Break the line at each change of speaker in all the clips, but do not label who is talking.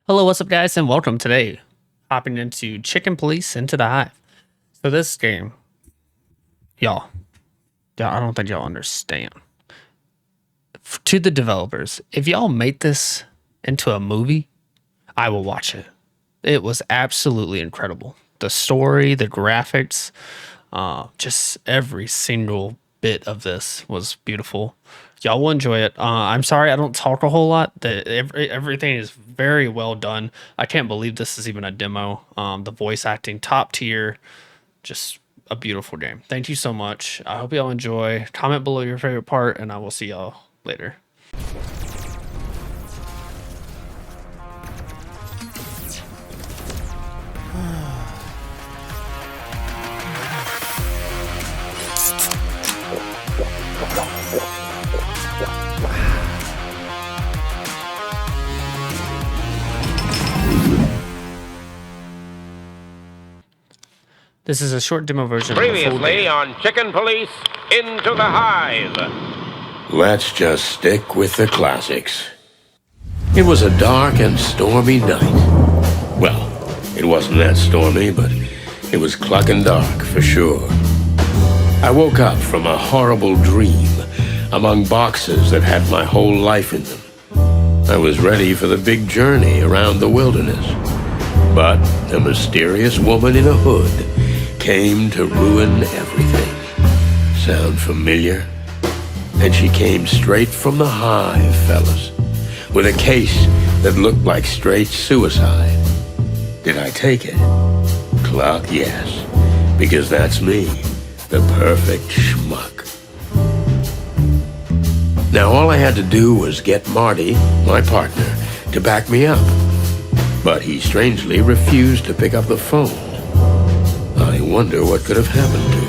Hello, what's up, guys, and welcome today. Hopping into Chicken Police Into the Hive. So this game, y'all, I don't think y'all understand. To the developers, if y'all made this into a movie, I will watch it. It was absolutely incredible. The story, the graphics, just every single bit of this was beautiful. Y'all will enjoy it. I'm sorry I don't talk a whole lot. Everything is very well done. I can't believe this is even a demo. The voice acting top tier, just a beautiful game. Thank you so much. I hope y'all enjoy. Comment below your favorite part, and I will see y'all later. This is a short demo version.
Previously on Chicken Police Into the Hive.
Let's just stick with the classics. It was a dark and stormy night. Well, it wasn't that stormy, but it was clucking dark for sure. I woke up from a horrible dream among boxes that had my whole life in them. I was ready for the big journey around the wilderness. But a mysterious woman in a hood came to ruin everything. Sound familiar? And she came straight from the hive, fellas, with a case that looked like straight suicide. Did I take it? Cluck, yes, because that's me, the perfect schmuck. Now all I had to do was get Marty, my partner, to back me up. But he strangely refused to pick up the phone. I wonder what could have happened to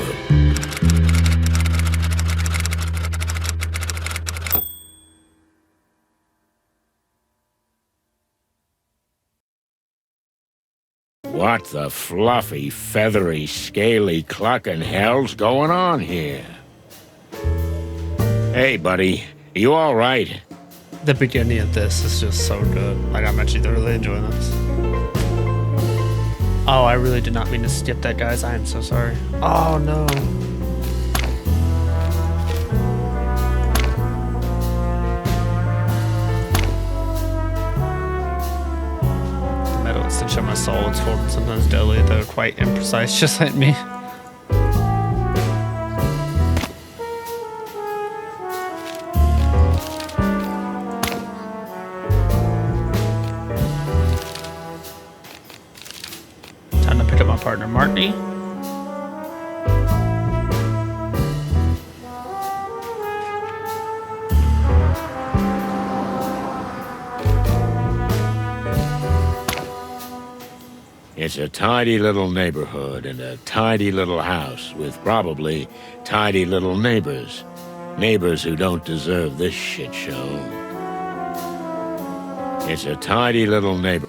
him.
What the fluffy, feathery, scaly clucking hell's going on here? Hey, buddy, you all right?
The beginning of this is just so good. Like, I'm actually really enjoying this. Oh, I really did not mean to skip that, guys. I am so sorry. Oh, no. The metal extension of my soul. It's cold and sometimes deadly, though quite imprecise, just like me. Time to pick up my partner, Marty.
It's a tidy little neighborhood and a tidy little house with probably tidy little neighbors. Neighbors who don't deserve this shit show. It's a tidy little neighbor.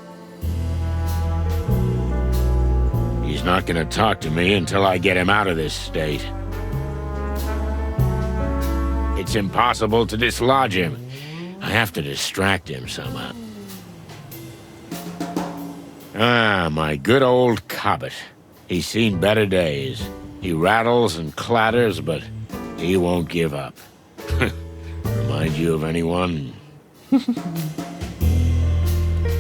He's not gonna talk to me until I get him out of this state. It's impossible to dislodge him. I have to distract him somehow. Ah, my good old Cobbett. He's seen better days. He rattles and clatters, but he won't give up. Remind you of anyone?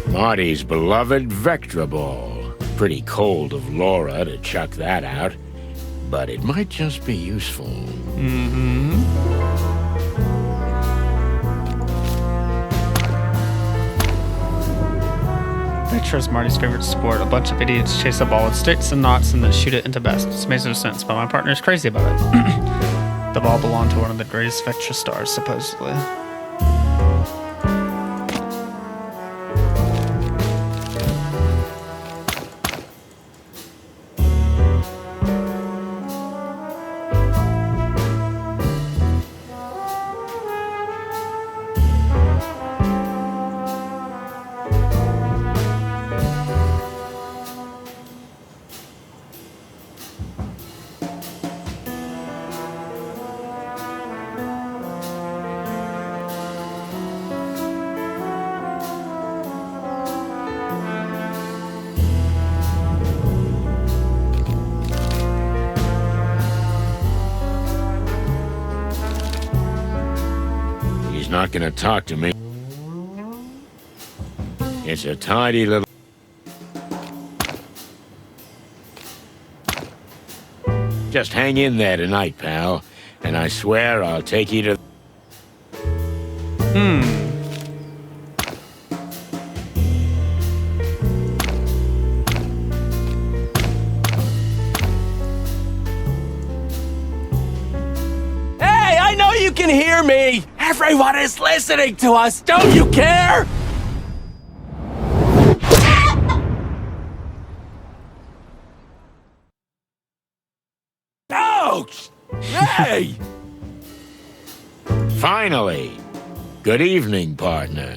Marty's beloved Vectra Ball. Pretty cold of Laura to chuck that out, but it might just be useful.
Vectra's Marty's favorite sport. A bunch of idiots chase a ball with sticks and knots and then shoot it into baskets. Makes no sense, but my partner is crazy about it. The ball belonged to one of the greatest Vectra stars, supposedly.
not gonna talk to me. It's a tidy little... Just hang in there tonight, pal. And I swear I'll take you to...
Hey, I know you can hear me! Everyone is listening to us, don't you care? Ouch! Hey!
Finally! Good evening, partner.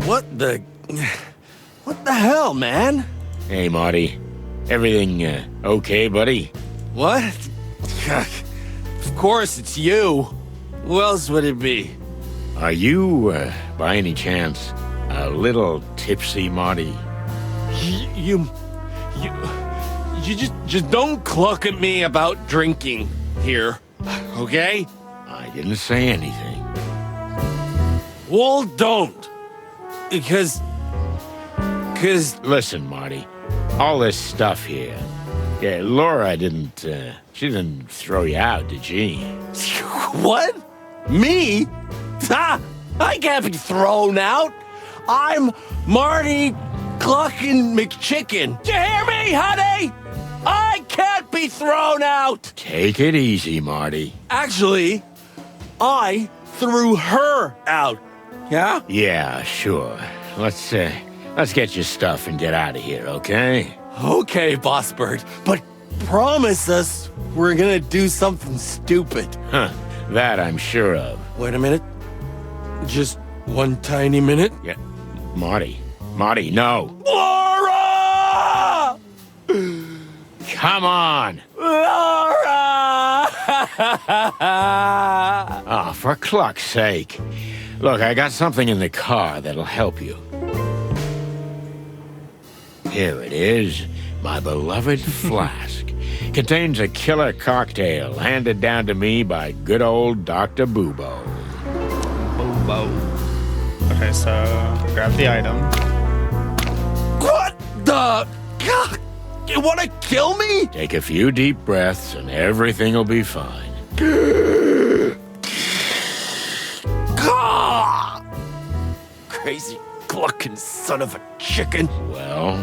What the hell, man?
Hey, Marty. Everything, okay, buddy?
What? Of course it's you. Who else would it be?
Are you, by any chance, a little tipsy, Marty?
You just don't cluck at me about drinking here, okay?
I didn't say anything.
Well, don't. Because...
Listen, Marty. All this stuff here. Yeah, Laura didn't, she didn't throw you out, did she?
What? Me? Ha! I can't be thrown out. I'm Marty Cluckin' McChicken. Do you hear me, honey? I can't be thrown out.
Take it easy, Marty.
Actually, I threw her out. Yeah?
Yeah, sure. Let's get your stuff and get out of here, okay?
Okay, Boss Bird, but promise us we're gonna do something stupid.
Huh, that I'm sure of.
Wait a minute. Just one tiny minute.
Yeah, Marty, no.
Laura!
Come on!
Laura!
Oh, for cluck's sake. Look, I got something in the car that'll help you. Here it is, my beloved flask. Contains a killer cocktail handed down to me by good old Dr. Bubo.
Okay, so grab the item.
What the? God, you want to kill me?
Take a few deep breaths and everything will be fine.
God! Crazy clucking son of a chicken.
Well...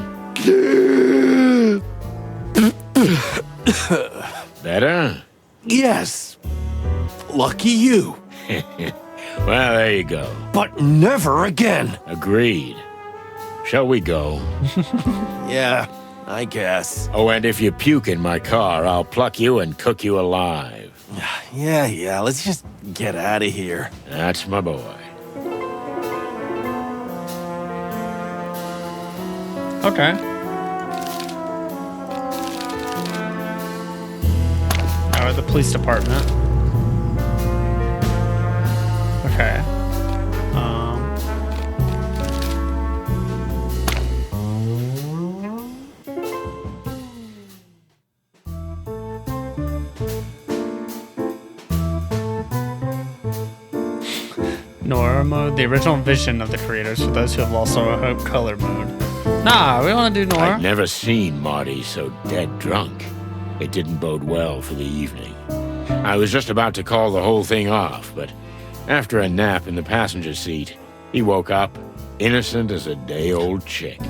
Better?
Yes. Lucky you.
Well, there you go.
But never again.
Agreed. Shall we go?
Yeah, I guess.
Oh, and if you puke in my car, I'll pluck you and cook you alive.
Yeah, let's just get out of here.
That's my boy.
Okay. Now we're at the police department. Okay. Noir mode, the original vision of the creators for those who have lost all hope. Color mode. Nah, we want to do Noir.
I'd never seen Marty so dead drunk. It didn't bode well for the evening. I was just about to call the whole thing off, but after a nap in the passenger seat, he woke up, innocent as a day-old chick.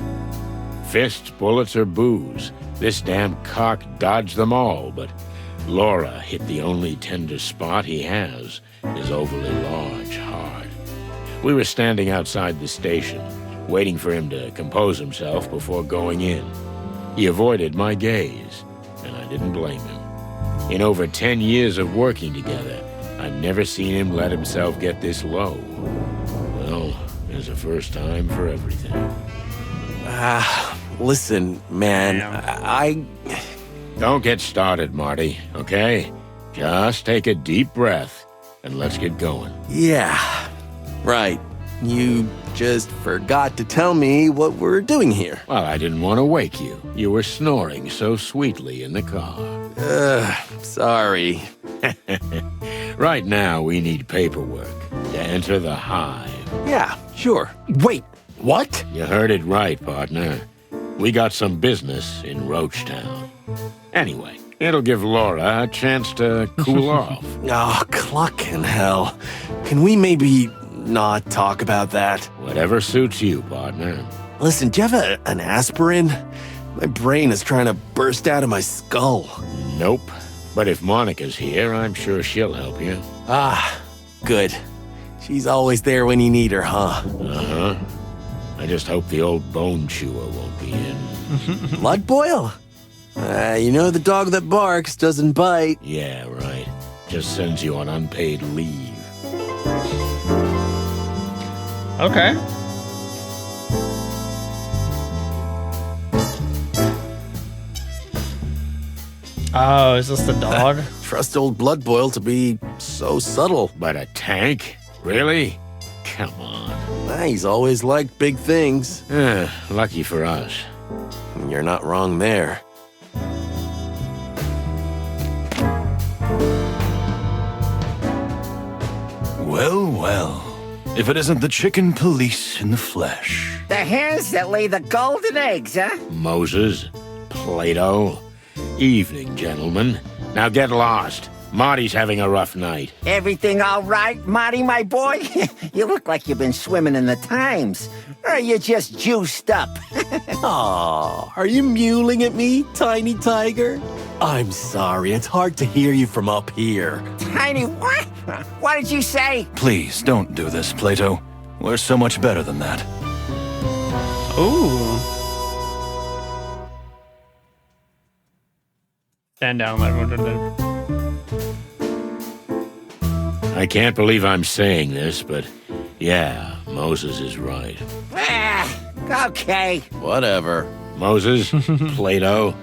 Fists, bullets, or booze, this damn cock dodged them all, but Laura hit the only tender spot he has, his overly large heart. We were standing outside the station, waiting for him to compose himself before going in. He avoided my gaze, and I didn't blame him. In over 10 years of working together, I've never seen him let himself get this low. Well, there's a first time for everything.
Listen, man, I...
Don't get started, Marty, okay? Just take a deep breath, and let's get going.
Yeah, right. You just forgot to tell me what we're doing here.
Well, I didn't want to wake you. You were snoring so sweetly in the car.
Sorry.
Right now, we need paperwork. to enter the hive.
Yeah, sure. Wait, what?
You heard it right, partner. We got some business in Roachtown. Anyway, it'll give Laura a chance to cool off.
Oh, cluck in hell. Can we maybe not talk about that?
Whatever suits you, partner.
Listen, do you have an aspirin? My brain is trying to burst out of my skull.
Nope. But if Monica's here, I'm sure she'll help you.
Ah, good. She's always there when you need her, huh?
Uh-huh. I just hope the old bone chewer won't be in.
Blood boil? You know the dog that barks doesn't bite.
Yeah, right. Just sends you on unpaid leave.
Okay. Oh, is this the dog?
Trust old Blood Boil to be so subtle.
But a tank? Really? Come on.
He's always liked big things.
Lucky for us.
You're not wrong there.
Well, well. If it isn't the chicken police in the flesh.
The hens that lay the golden eggs, huh?
Moses, Plato. Evening, gentlemen. Now get lost. Marty's having a rough night.
Everything all right, Marty, my boy? You look like you've been swimming in the Times. Or are you just juiced up?
Aw, are you mewling at me, tiny tiger? I'm sorry, it's hard to hear you from up here.
Tiny what? What did you say?
Please don't do this, Plato. We're so much better than that.
Ooh. Stand down.
I can't believe I'm saying this, but yeah, Moses is right.
Okay.
Whatever.
Moses, Plato,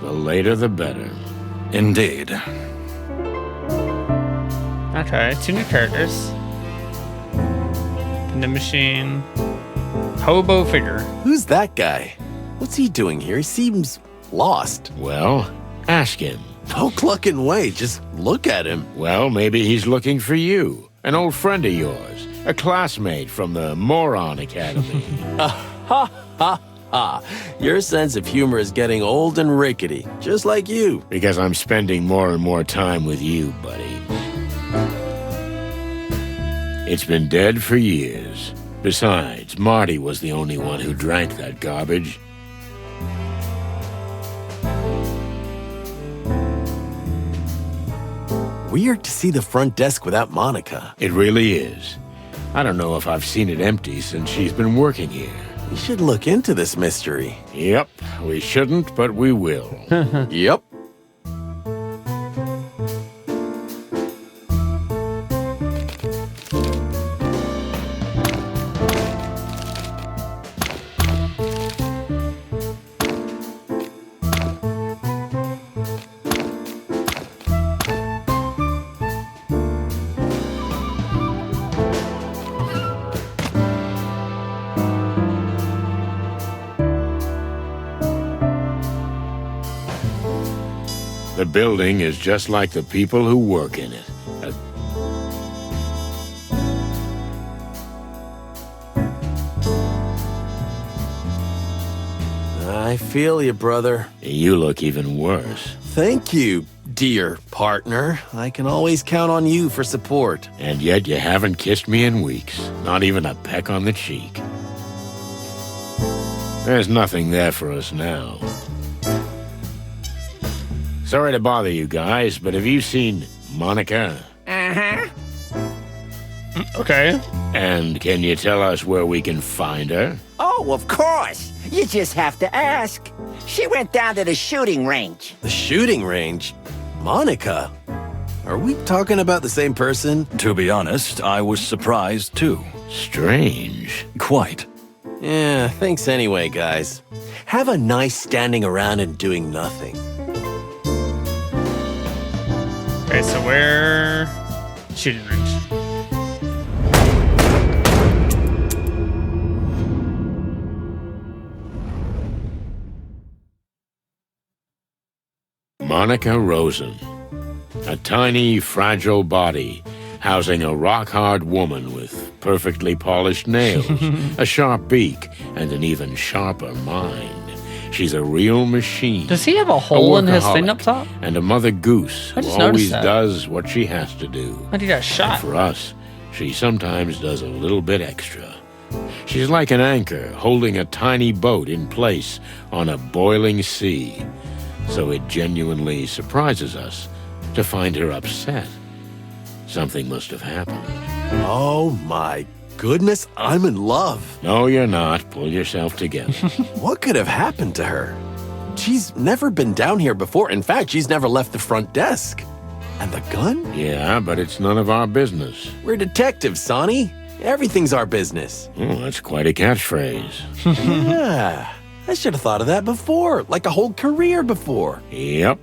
the later the better.
Indeed.
Okay, 2 new characters. The machine. Hobo figure.
Who's that guy? What's he doing here? He seems lost.
Well, ask him.
No clucking way, just look at him.
Well, maybe he's looking for you. An old friend of yours. A classmate from the Moron Academy.
Your sense of humor is getting old and rickety, just like you.
Because I'm spending more and more time with you, buddy. It's been dead for years. Besides, Marty was the only one who drank that garbage.
Weird to see the front desk without Monica.
It really is. I don't know if I've seen it empty since she's been working here.
We should look into this mystery.
Yep, we shouldn't, but we will.
Yep.
The building is just like the people who work in it.
I feel you, brother.
You look even worse.
Thank you, dear partner. I can always count on you for support.
And yet you haven't kissed me in weeks. Not even a peck on the cheek. There's nothing there for us now. Sorry to bother you guys, but have you seen Monica?
Uh-huh.
Okay.
And can you tell us where we can find her?
Oh, of course. You just have to ask. She went down to the shooting range.
The shooting range? Monica? Are we talking about the same person?
To be honest, I was surprised too.
Strange.
Quite.
Yeah, thanks anyway, guys. Have a nice standing around and doing nothing.
Okay, so where? Shooting range.
Monica Rosen. A tiny, fragile body, housing a rock-hard woman with perfectly polished nails, a sharp beak, and an even sharper mind. She's a real machine.
Does he have a hole in his thing
workaholic,
up top?
And a mother goose
I
who
just
always
noticed that.
does what she has to do.
But he got
And
shot.
for us, she sometimes does a little bit extra. She's like an anchor holding a tiny boat in place on a boiling sea. So it genuinely surprises us to find her upset. Something must have happened.
Oh my goodness, I'm in love.
No, you're not. Pull yourself together.
What could have happened to her? She's never been down here before. In fact, she's never left the front desk. And the gun?
Yeah, but it's none of our business.
We're detectives, Sonny. Everything's our business.
Oh, that's quite a catchphrase.
Yeah, I should have thought of that before, like a whole career before.
Yep,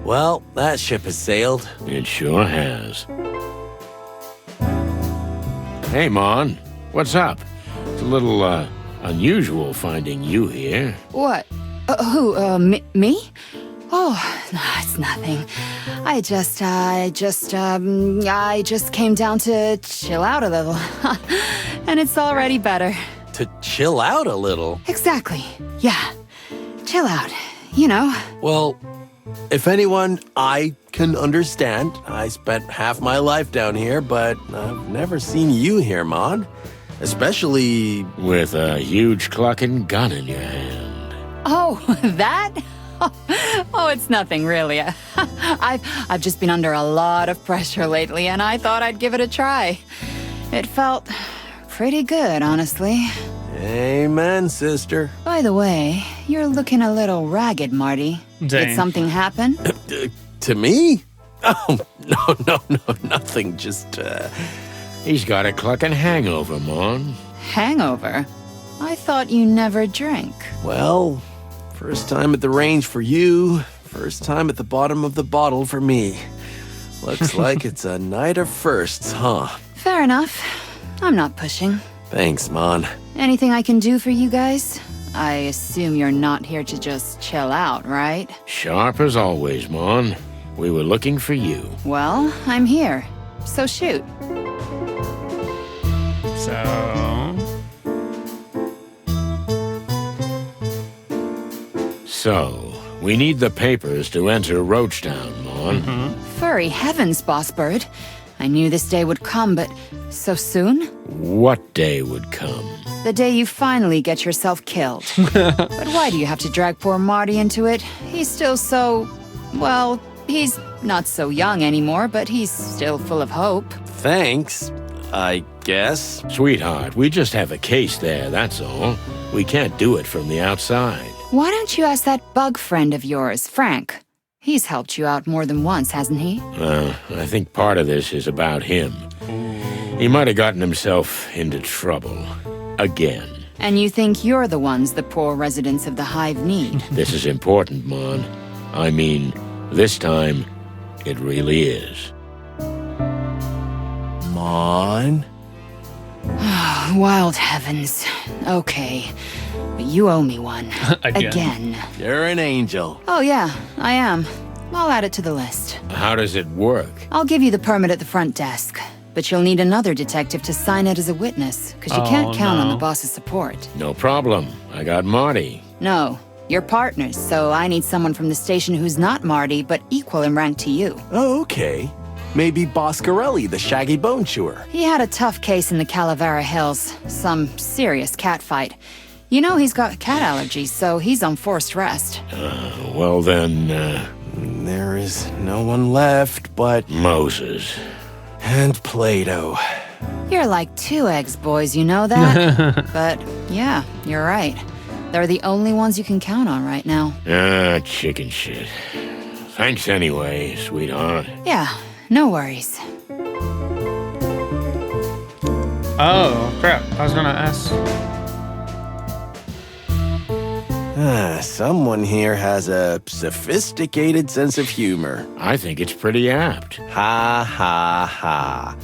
Well, that ship has sailed.
it sure has. Hey, Mon, what's up? It's a little, unusual finding you here.
What? Me? Oh, no, it's nothing. I just came down to chill out a little. And it's already better.
To chill out a little.
Exactly. Yeah. Chill out. You know.
Well, if anyone, I can understand. I spent half my life down here, but I've never seen you here, Mon. Especially...
With a huge clucking gun in your hand.
Oh, that? Oh, it's nothing really. I've just been under a lot of pressure lately, and I thought I'd give it a try. It felt pretty good, honestly.
Amen, sister.
By the way, you're looking a little ragged, Marty.
Dang.
Did something happen?
To me? Oh, no, nothing. Just,
He's got a clucking hangover, Mon.
Hangover? I thought you never drank.
well, first time at the range for you, first time at the bottom of the bottle for me. Looks like it's a night of firsts, huh?
Fair enough. I'm not pushing.
Thanks, Mon.
Anything I can do for you guys? I assume you're not here to just chill out, right?
Sharp as always, Mon. We were looking for you.
Well, I'm here. So shoot.
So, we need the papers to enter Roachtown, Mon.
Furry heavens, Boss Bird. I knew this day would come, but so soon?
What day would come?
The day you finally get yourself killed. But why do you have to drag poor Marty into it? He's still so... well, he's not so young anymore, but he's still full of hope.
Thanks, I guess.
Sweetheart, we just have a case there, that's all. We can't do it from the outside.
Why don't you ask that bug friend of yours, Frank? He's helped you out more than once, hasn't he?
I think part of this is about him. He might have gotten himself into trouble. Again.
And you think you're the ones the poor residents of the Hive need?
This is important, Mon. I mean, this time, it really is.
Mon?
Wild heavens. Okay. But you owe me one. Again.
You're an angel.
Oh yeah, I am. I'll add it to the list.
How does it work?
I'll give you the permit at the front desk. But you'll need another detective to sign it as a witness, because you can't count on the boss's support.
No problem. I got Marty.
No, you're partners, so I need someone from the station who's not Marty, but equal in rank to you.
Oh, okay. Maybe Boscarelli, the shaggy bone chewer.
He had a tough case in the Calavera Hills, some serious cat fight. You know he's got cat allergies, so he's on forced rest.
Well then,
There is no one left but...
Moses.
and Plato.
You're like 2 eggs, boys, you know that? But yeah, you're right. They're the only ones you can count on right now.
Chicken shit. Thanks anyway, sweetheart.
Yeah, no worries.
Oh, crap. I was gonna ask.
Someone here has a sophisticated sense of humor.
I think it's pretty apt.
Ha ha ha.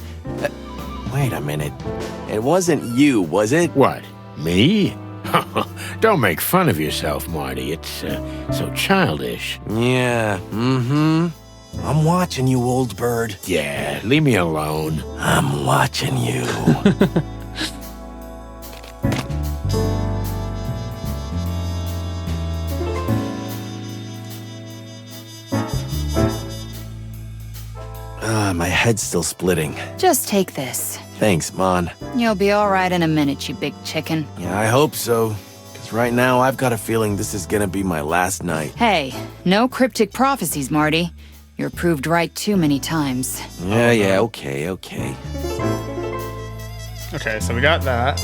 Wait a minute. It wasn't you, was it?
What? Me? Don't make fun of yourself, Marty. It's so childish.
Yeah, I'm watching you, old bird.
Yeah, leave me alone.
I'm watching you. My head's still splitting.
Just take this.
Thanks, Mon.
You'll be all right in a minute, you big chicken.
Yeah, I hope so. Because right now, I've got a feeling this is gonna be my last night.
Hey, no cryptic prophecies, Marty. You're proved right too many times.
Yeah, okay.
Okay, so we got that.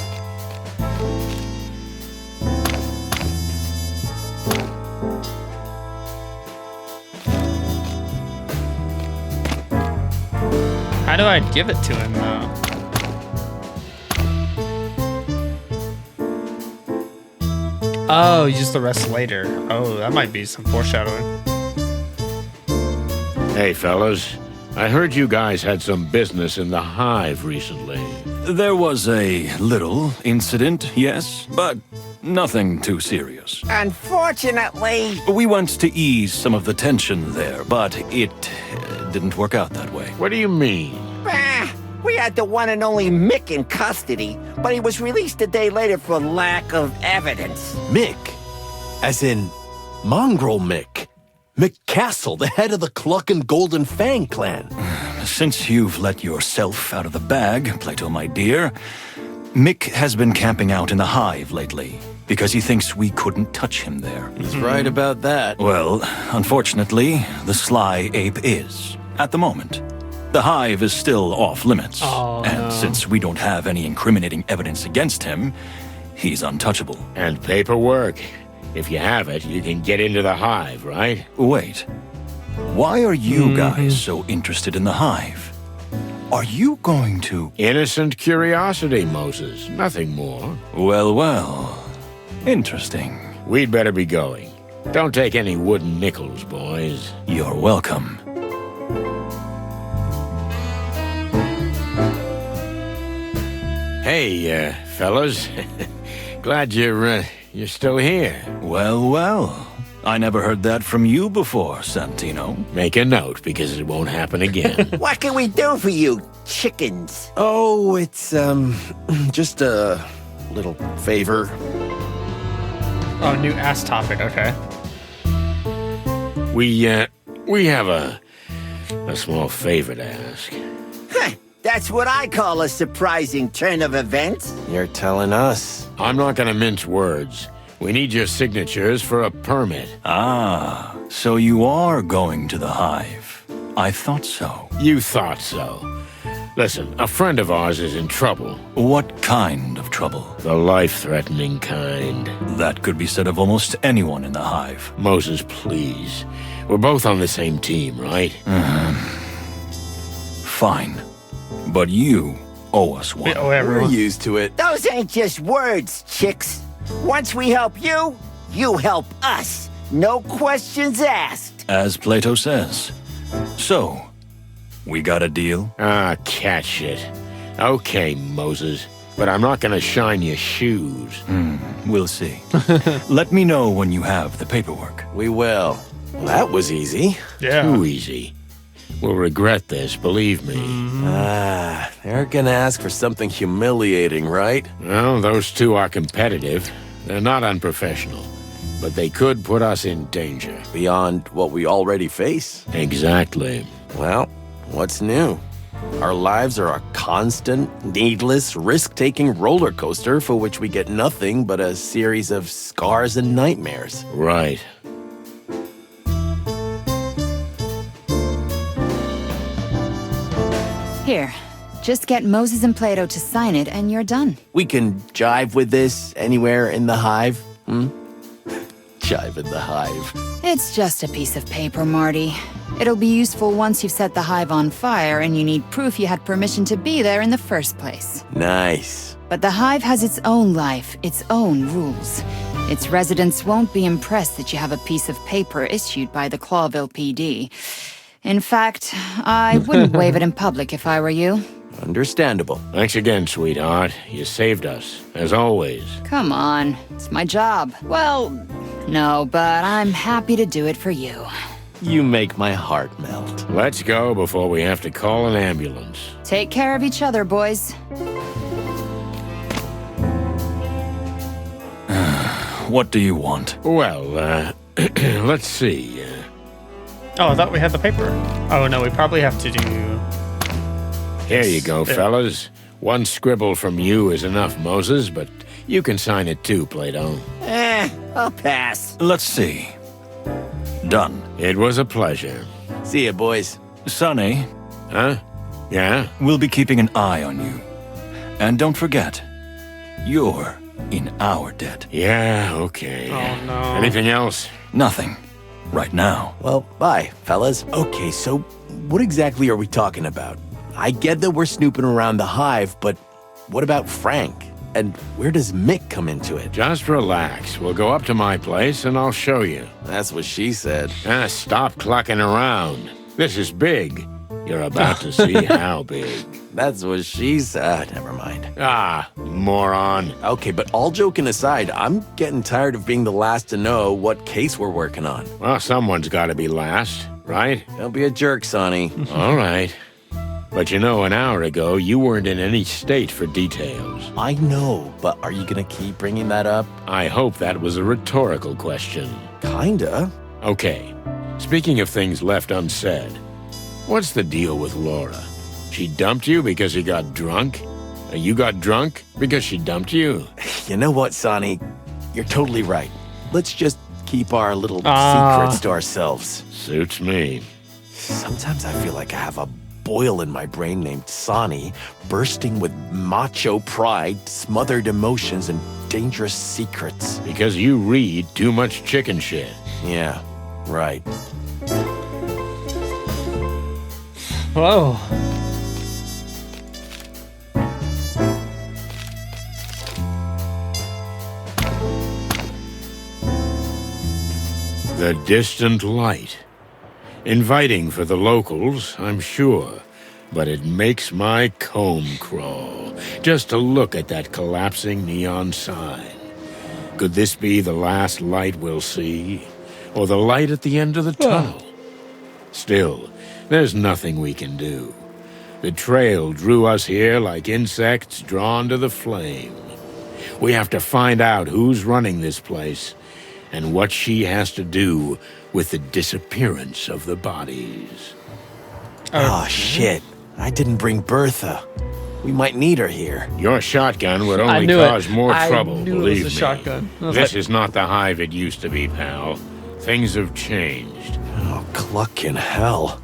How do I give it to him, though? Oh, use the rest later. Oh, that might be some foreshadowing.
Hey, fellas. I heard you guys had some business in the hive recently.
There was a little incident, yes, but nothing too serious.
Unfortunately,
We went to ease some of the tension there, but it didn't work out that way.
What do you mean?
we had the one and only Mick in custody, but he was released a day later for lack of evidence.
Mick? As in, Mongrel Mick. Mick Castle, the head of the Cluck and Golden Fang clan.
Since you've let yourself out of the bag, Plato, my dear, Mick has been camping out in the hive lately because he thinks we couldn't touch him there.
He's right about that.
Well, unfortunately, the sly ape is, at the moment. The hive is still off limits, and since we don't have any incriminating evidence against him, he's untouchable.
And paperwork. If you have it, you can get into the hive, right?
Wait, why are you guys so interested in the hive? Are you going to...
Innocent curiosity, Moses. Nothing more.
Well, interesting.
We'd better be going. Don't take any wooden nickels, boys.
You're welcome.
Hey, fellas. Glad you're still here.
Well, I never heard that from you before, Santino.
Make a note, because it won't happen again.
What can we do for you, chickens?
Oh, it's, just a little favor.
Oh, new ass topic, okay.
We have a small favor to ask.
That's what I call a surprising turn of events.
You're telling us.
I'm not gonna mince words. We need your signatures for a permit.
Ah, so you are going to the hive. I thought so.
You thought so. Listen, a friend of ours is in trouble.
What kind of trouble?
The life-threatening kind.
That could be said of almost anyone in the hive.
Moses, please. We're both on the same team, right?
Fine. But you owe us one.
Oh,
We're
everyone.
used to it.
Those ain't just words, chicks. Once we help you, you help us. No questions asked.
As Plato says. So, we got a deal?
Ah, cat shit. Okay, Moses. But I'm not gonna shine your shoes.
We'll see. Let me know when you have the paperwork.
We will. Well, that was easy.
Yeah.
Too easy. We'll regret this, believe me.
They're gonna ask for something humiliating, right?
Well, those two are competitive. They're not unprofessional. But they could put us in danger.
Beyond what we already face.
Exactly.
Well, what's new? Our lives are a constant, needless, risk-taking roller coaster for which we get nothing but a series of scars and nightmares.
Right.
Here, just get Moses and Plato to sign it and you're done.
We can jive with this anywhere in the hive, Jive in the hive.
It's just a piece of paper, Marty. It'll be useful once you've set the hive on fire and you need proof you had permission to be there in the first place.
Nice.
But the hive has its own life, its own rules. Its residents won't be impressed that you have a piece of paper issued by the Clawville PD. In fact, I wouldn't wave it in public if I were you.
Understandable.
Thanks again, sweetheart. You saved us, as always.
Come on, it's my job. Well, no, but I'm happy to do it for you.
You make my heart melt.
Let's go before we have to call an ambulance.
Take care of each other, boys.
What do you want?
Well, let's see.
Oh, I thought we had the paper. Oh, no, we probably have to do...
Here you go, fellas. One scribble from you is enough, Moses, but you can sign it too, Plato.
I'll pass.
Let's see. Done.
It was a pleasure.
See ya, boys.
Sonny,
Huh? Yeah?
we'll be keeping an eye on you. And don't forget, you're in our debt.
Yeah, okay.
Oh, no.
Anything else?
Nothing. Right now.
Well, bye, fellas. Okay, so what exactly are we talking about? I get that we're snooping around the hive, but what about Frank? And where does Mick come into it?
Just relax. We'll go up to my place and I'll show you.
That's what she said.
Stop clucking around. This is big. You're about to see how big.
That's what she said. Never mind.
Ah, moron.
Okay, but all joking aside, I'm getting tired of being the last to know what case we're working on.
Well, someone's got to be last, right?
Don't be a jerk, Sonny.
All right. But you know, an hour ago, you weren't in any state for details.
I know, but are you gonna keep bringing that up?
I hope that was a rhetorical question.
Kinda.
Okay, speaking of things left unsaid, what's the deal with Laura? She dumped you because you got drunk? You got drunk because she dumped you?
You know what, Sonny? You're totally right. Let's just keep our little secrets to ourselves.
Suits me.
Sometimes I feel like I have a boil in my brain named Sonny, bursting with macho pride, smothered emotions, and dangerous secrets.
Because you read too much chicken shit.
Yeah, right.
Whoa.
The distant light. Inviting for the locals, I'm sure, but it makes my comb crawl just to look at that collapsing neon sign. Could this be the last light we'll see? Or the light at the end of the tunnel? Still, there's nothing we can do. The trail drew us here like insects drawn to the flame. We have to find out who's running this place and what she has to do with the disappearance of the bodies.
Oh, shit. I didn't bring Bertha. We might need her here.
Your shotgun would
I
only
knew
cause
it.
more
I
trouble,
knew it was
believe
a
me.
shotgun. I was
This
like-
is not the hive it used to be, pal. Things have changed.
Oh, cluck in hell.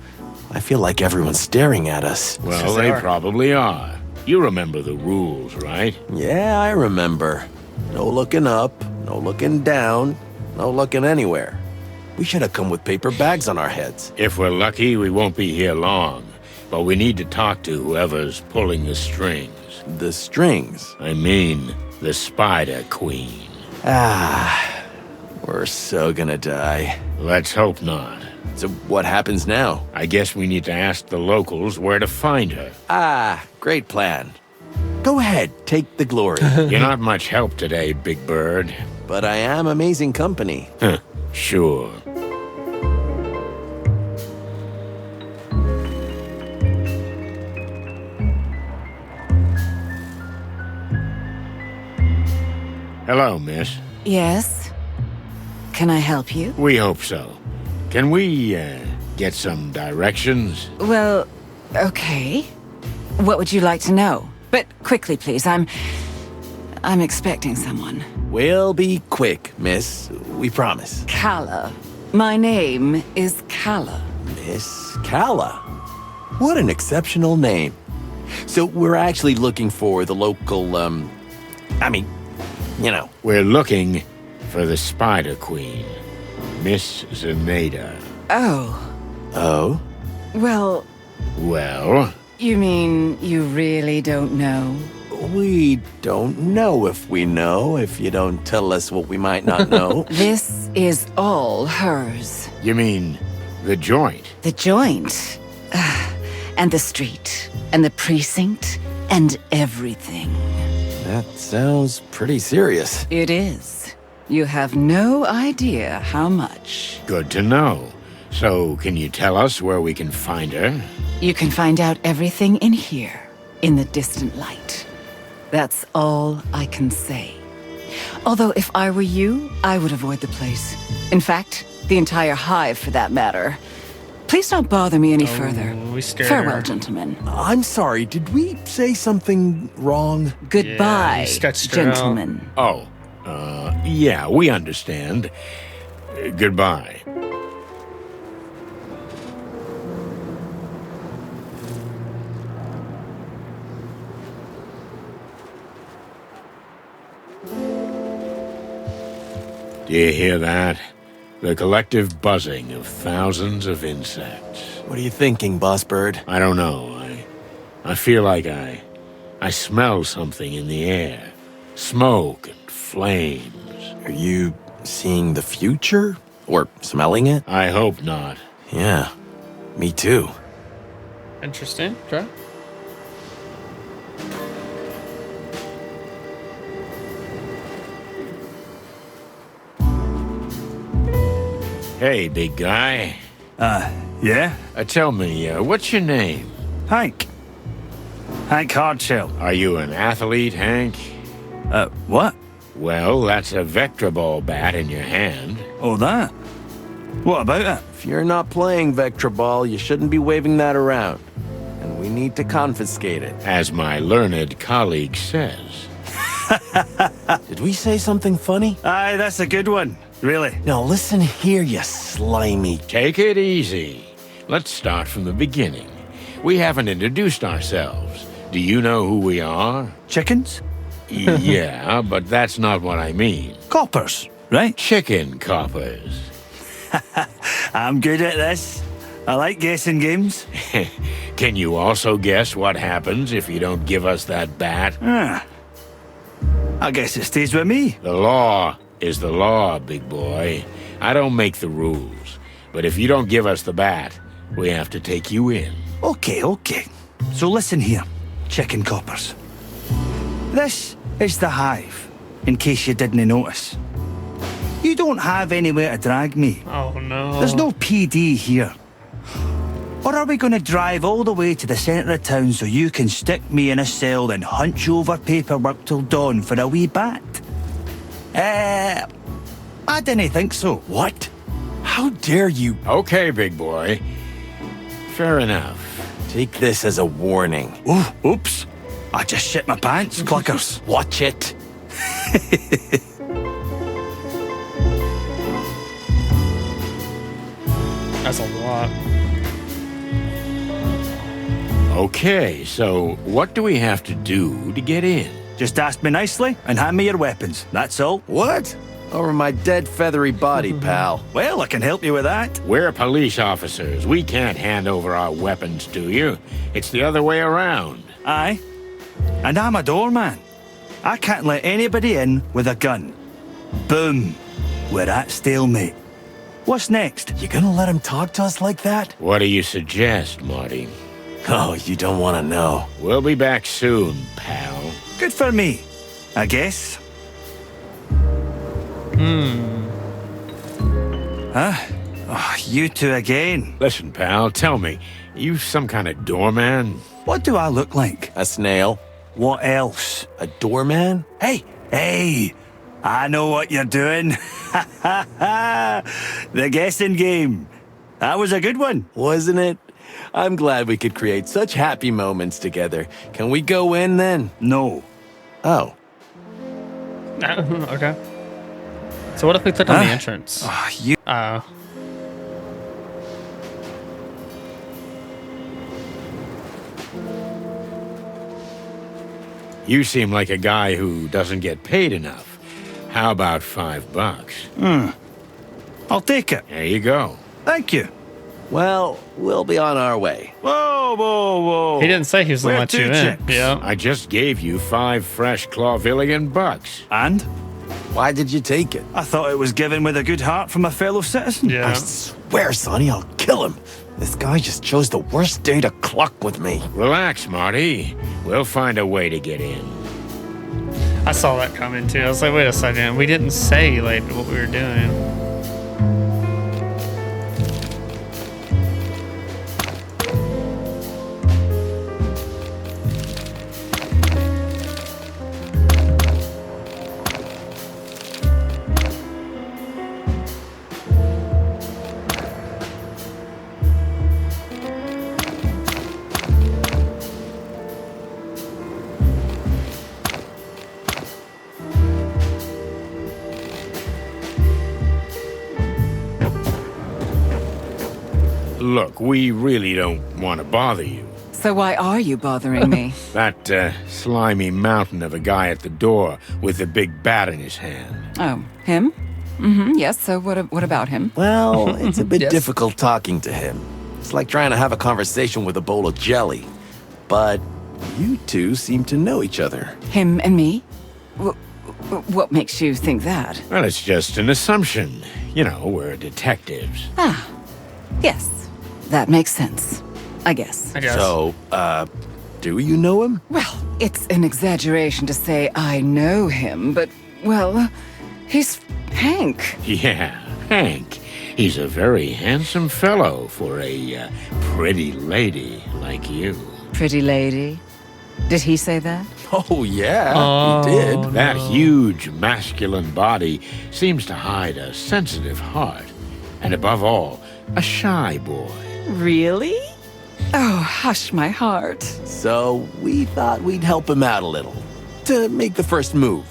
I feel like everyone's staring at us.
Well,
they
they
are.
probably are. You remember the rules, right?
Yeah, I remember. No looking up, no looking down, no looking anywhere. We should have come with paper bags on our heads.
If we're lucky, we won't be here long. But we need to talk to whoever's pulling the strings.
The strings.
I mean, the Spider Queen.
We're so gonna die.
Let's hope not.
So what happens now?
I guess we need to ask the locals where to find her.
Great plan. Go ahead, take the glory.
You're not much help today, Big Bird.
But I am amazing company.
Sure. Hello, miss.
Yes? Can I help you?
We hope so. Can we, get some directions?
Well, okay. What would you like to know? But quickly, please. I'm expecting someone.
We'll be quick, miss. We promise.
Calla. My name is Calla.
Miss Calla. What an exceptional name. So we're actually looking for the local,
We're looking for the Spider Queen, Miss Zenaida.
Oh.
Oh?
Well,
Well,
you mean you really don't know?
We don't know if we know if you don't tell us what we might not know.
This is all hers.
you mean the joint?
The joint. And the street. And the precinct. And everything.
That sounds pretty serious.
It is. You have no idea how much.
Good to know. So, can you tell us where we can find her?
You can find out everything in here, in the distant light. That's all I can say. Although, if I were you, I would avoid the place. In fact, the entire hive, for that matter. Please don't bother me any further.
We scared
Farewell,
her.
gentlemen.
I'm sorry, did we say something wrong?
Goodbye,
you sketched her out.
gentlemen.
Oh, yeah, we understand. Goodbye. Do you hear that? The collective buzzing of thousands of insects.
What are you thinking, Boss Bird?
I don't know. I feel like I smell something in the air. Smoke and flames.
Are you seeing the future? Or smelling it?
I hope not.
Yeah, me too.
Interesting. Okay.
Hey, big guy.
Yeah?
Tell me, what's your name?
Hank. Hank Hardshell.
Are you an athlete, Hank?
What?
Well, that's a Vector Ball bat in your hand.
Oh, that? What about it?
If you're not playing Vector Ball, you shouldn't be waving that around. And we need to confiscate it.
As my learned colleague says.
Did we say something funny?
Aye, that's a good one. Really?
Now listen here, you slimy...
Take it easy. Let's start from the beginning. We haven't introduced ourselves. Do you know who we are?
Chickens?
Yeah, but that's not what I mean.
Coppers, right?
Chicken coppers.
I'm good at this. I like guessing games.
Can you also guess what happens if you don't give us that bat?
I guess it stays with me.
The law is the law, big boy. I don't make the rules. But if you don't give us the bat, we have to take you in.
Okay. So listen here, chicken coppers. This is the hive, in case you didn't notice. You don't have anywhere to drag me.
Oh no.
There's no PD here. Or are we going to drive all the way to the centre of town so you can stick me in a cell and hunch over paperwork till dawn for a wee bat? I didn't think so.
What? How dare you?
Okay, big boy. Fair enough.
Take this as a warning.
Oh, oops. I just shit my pants, clickers.
Watch it.
That's a lot.
Okay, so what do we have to do to get in?
Just ask me nicely and hand me your weapons. That's all.
What? Over my dead feathery body, pal.
Well, I can help you with that.
We're police officers. We can't hand over our weapons to you. It's the other way around.
Aye. And I'm a doorman. I can't let anybody in with a gun. Boom. We're at stalemate. What's next?
You gonna let him talk to us like that?
What do you suggest, Marty?
Oh, you don't want to know.
We'll be back soon, pal.
Good for me, I guess. Huh? Oh, you two again.
Listen, pal, tell me, you some kind of doorman?
What do I look like?
A snail?
What else?
A doorman?
Hey, I know what you're doing. The guessing game. That was a good one.
Wasn't it? I'm glad we could create such happy moments together. Can we go in then?
No.
Oh.
Okay. So what if we click on the entrance?
Oh, you...
You seem like a guy who doesn't get paid enough. How about $5?
I'll take it.
There you go.
Thank you.
Well, we'll be on our way.
Whoa.
He didn't say he was gonna
We're
let you
two
in.
chicks.
Yeah.
I just gave you 5 fresh Clawvillian bucks.
And?
Why did you take it?
I thought it was given with a good heart from a fellow citizen.
I
Yeah.
swear, Sonny, I'll kill him. This guy just chose the worst day to cluck with me.
Relax, Marty. We'll find a way to get in.
I saw that coming too. I was like, wait a second. We didn't say like what we were doing.
Look, we really don't want to bother you.
So why are you bothering me?
That slimy mountain of a guy at the door with the big bat in his hand.
Oh, him? Mm-hmm, yes, so what about him?
Well, it's a bit
Yes.
difficult talking to him. It's like trying to have a conversation with a bowl of jelly. But you two seem to know each other.
Him and me? What makes you think that?
Well, it's just an assumption. You know, we're detectives.
Yes, that makes sense, I guess.
I guess.
So, do you know him?
Well, it's an exaggeration to say I know him, but, well, he's Hank.
Yeah, Hank. He's a very handsome fellow for a pretty lady like you.
Pretty lady. Did he say that?
Oh, yeah, he did.
That huge masculine body seems to hide a sensitive heart. And above all, a shy boy.
Really? Oh, hush my heart.
So, we thought we'd help him out a little. To make the first move.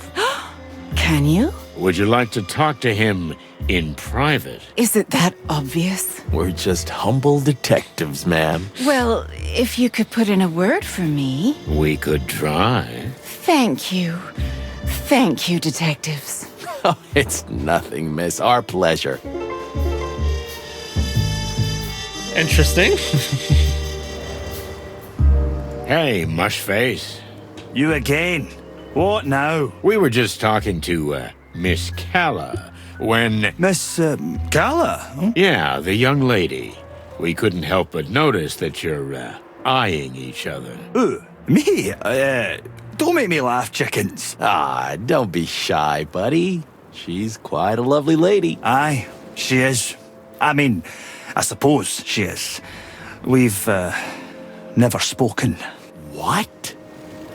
Can you?
Would you like to talk to him in private?
Is it that obvious?
We're just humble detectives, ma'am.
Well, if you could put in a word for me.
We could try.
Thank you. Thank you, detectives.
Oh, it's nothing, miss. Our pleasure.
Interesting.
Hey, Mushface.
You again? What now?
We were just talking to Miss Calla when...
Miss Gala? Huh?
Yeah, the young lady. We couldn't help but notice that you're eyeing each other.
Me? Don't make me laugh, chickens.
Ah, don't be shy, buddy. She's quite a lovely lady.
Aye, she is. I mean, I suppose she is. We've never spoken.
What?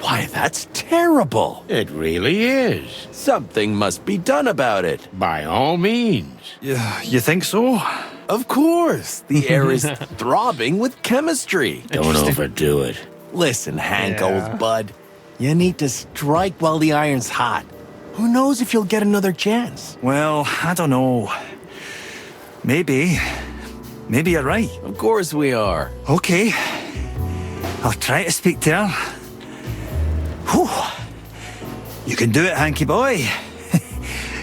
Why, that's terrible.
It really is.
Something must be done about it.
By all means.
You think so?
Of course. The air is throbbing with chemistry.
Don't overdo it.
Listen, Hank,
Yeah.
old bud. You need to strike while the iron's hot. Who knows if you'll get another chance?
Well, I don't know. Maybe. Maybe you're right.
Of course we are.
Okay. I'll try to speak to her. Whew. You can do it, Hanky boy.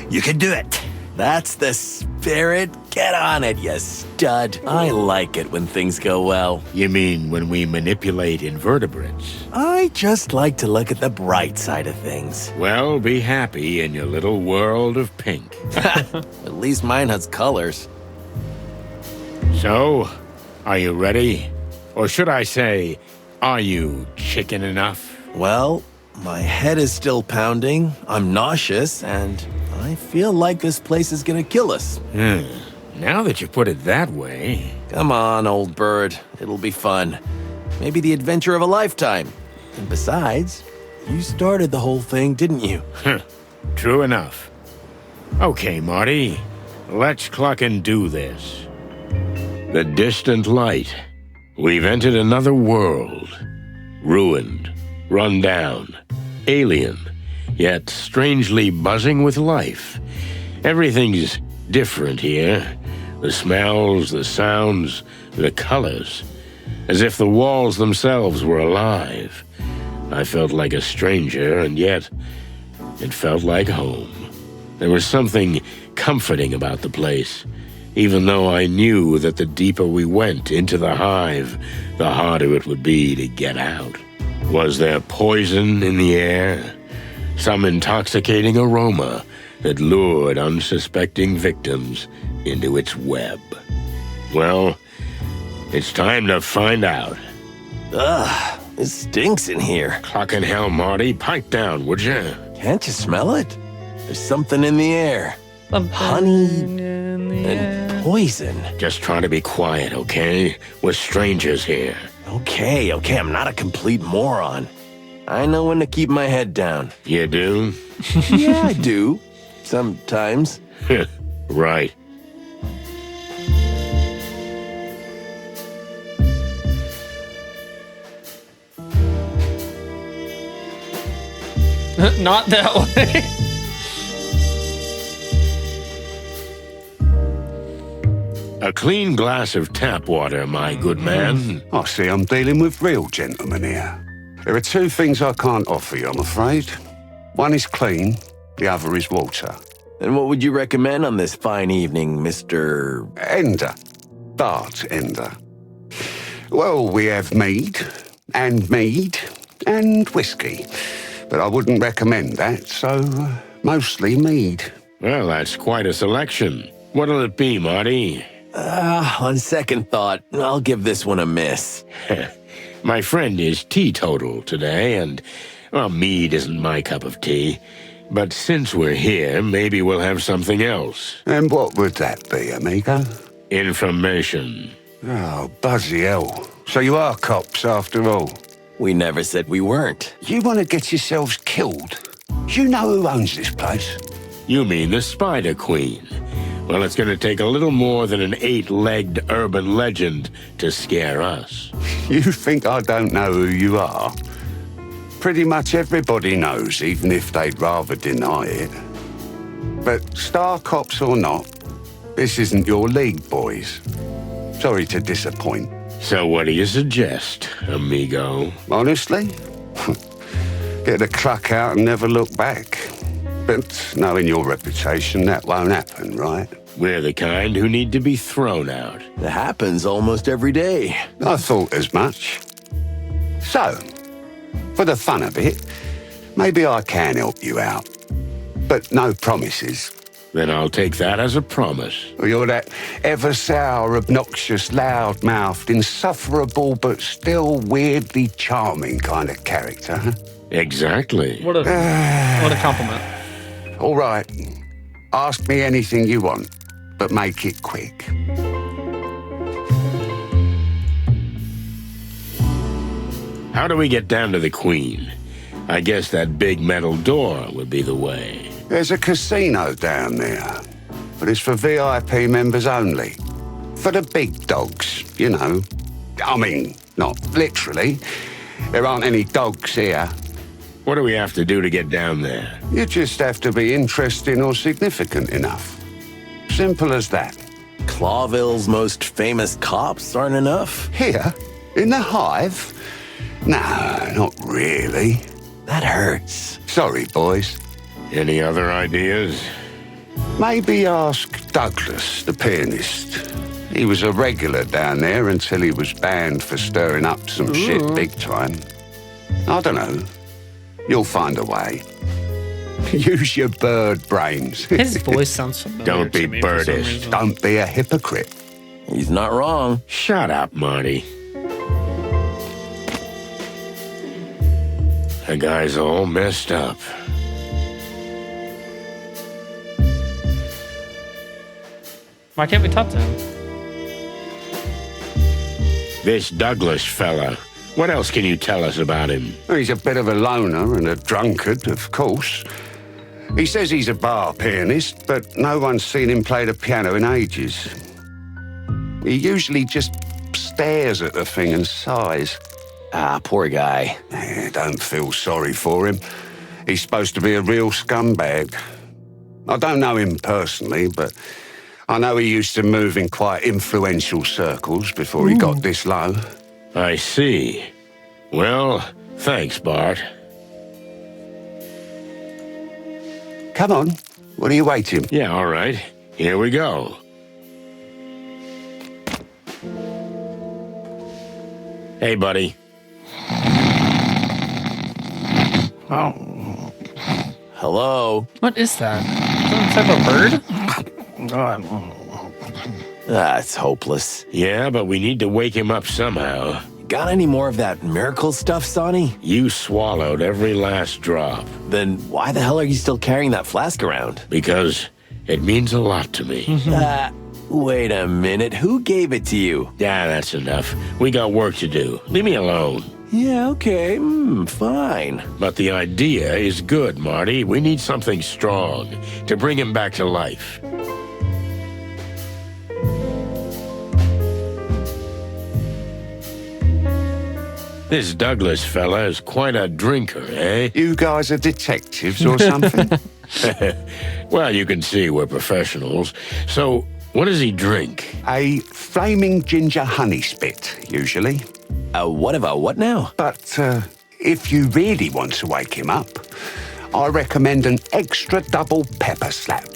You can do it.
That's the spirit. Get on it, you stud. I like it when things go well.
You mean when we manipulate invertebrates?
I just like to look at the bright side of things.
Well, be happy in your little world of pink.
At least mine has colors.
So, are you ready? Or should I say, are you chicken enough?
Well, my head is still pounding, I'm nauseous, and I feel like this place is gonna kill us.
Now that you put it that way...
Come on, old bird. It'll be fun. Maybe the adventure of a lifetime. And besides, you started the whole thing, didn't you?
True enough. Okay, Marty. Let's cluck and do this. The distant light. We've entered another world. Ruined, run down, alien, yet strangely buzzing with life. Everything's different here. The smells, the sounds, the colors. As if the walls themselves were alive. I felt like a stranger, and yet it felt like home. There was something comforting about the place, even though I knew that the deeper we went into the hive, the harder it would be to get out. Was there poison in the air? Some intoxicating aroma that lured unsuspecting victims into its web? Well, it's time to find out.
Ugh, it stinks in here.
Clucking hell, Marty, pipe down, would you?
Can't you smell it? There's something in the air. Honey and poison.
Just try to be quiet, okay? We're strangers here.
Okay, I'm not a complete moron. I know when to keep my head down.
You do?
Yeah, I do. Sometimes.
Right.
Not that way.
A clean glass of tap water, my good man.
I see I'm dealing with real gentlemen here. There are two things I can't offer you, I'm afraid. One is clean, the other is water.
And what would you recommend on this fine evening, Mr.
Ender. Bartender. Well, we have mead, and whiskey. But I wouldn't recommend that, so mostly mead.
Well, that's quite a selection. What'll it be, Marty?
On second thought, I'll give this one a miss.
My friend is teetotal today, and, well, mead isn't my cup of tea. But since we're here, maybe we'll have something else.
And what would that be, amigo?
Information.
Oh, bloody hell. So you are cops after all?
We never said we weren't.
You want to get yourselves killed? Do you know who owns this place?
You mean the Spider Queen? Well, it's going to take a little more than an 8-legged urban legend to scare us.
You think I don't know who you are? Pretty much everybody knows, even if they'd rather deny it. But star cops or not, this isn't your league, boys. Sorry to disappoint.
So what do you suggest, amigo?
Honestly? Get the cluck out and never look back. But knowing your reputation, that won't happen, right?
We're the kind who need to be thrown out.
It happens almost every day.
I thought as much. So, for the fun of it, maybe I can help you out. But no promises.
Then I'll take that as a promise.
You're that ever-sour, obnoxious, loud-mouthed, insufferable, but still weirdly charming kind of character, huh?
Exactly.
What a compliment.
All right. Ask me anything you want, but make it quick.
How do we get down to the Queen? I guess that big metal door would be the way.
There's a casino down there, but it's for VIP members only. For the big dogs, you know. I mean, not literally. There aren't any dogs here.
What do we have to do to get down there?
You just have to be interesting or significant enough. Simple as that.
Clawville's most famous cops aren't enough?
Here? In the Hive? No, not really.
That hurts.
Sorry, boys.
Any other ideas?
Maybe ask Douglas, the pianist. He was a regular down there until he was banned for stirring up some shit big time. I don't know. You'll find a way. Use your bird brains.
His voice sounds familiar.
Don't be
to me for some
birdish.
reason.
Don't be a hypocrite.
He's not wrong.
Shut up, Marty. The guy's all messed up.
Why can't we talk to him?
This Douglas fella, what else can you tell us about him?
Well, he's a bit of a loner and a drunkard, of course. He says he's a bar pianist, but no one's seen him play the piano in ages. He usually just stares at the thing and sighs.
Ah, poor guy.
Don't feel sorry for him. He's supposed to be a real scumbag. I don't know him personally, but I know he used to move in quite influential circles before he got this low.
I see. Well, thanks, Bart.
Come on, what are you waiting?
Yeah, all right. Here we go. Hey, buddy.
Hello?
What is that? Some type of bird?
That's hopeless.
Yeah, but we need to wake him up somehow.
Got any more of that miracle stuff, Sonny?
You swallowed every last drop.
Then why the hell are you still carrying that flask around?
Because it means a lot to me.
Wait a minute. Who gave it to you?
Yeah, that's enough. We got work to do. Leave me alone.
Yeah, okay. Fine.
But the idea is good, Marty. We need something strong to bring him back to life. This Douglas fella is quite a drinker, eh?
You guys are detectives or something?
Well, you can see we're professionals. So,
What does he drink?
A flaming ginger honey spit, usually.
What now?
But if you really want to wake him up, I recommend an extra double pepper slap.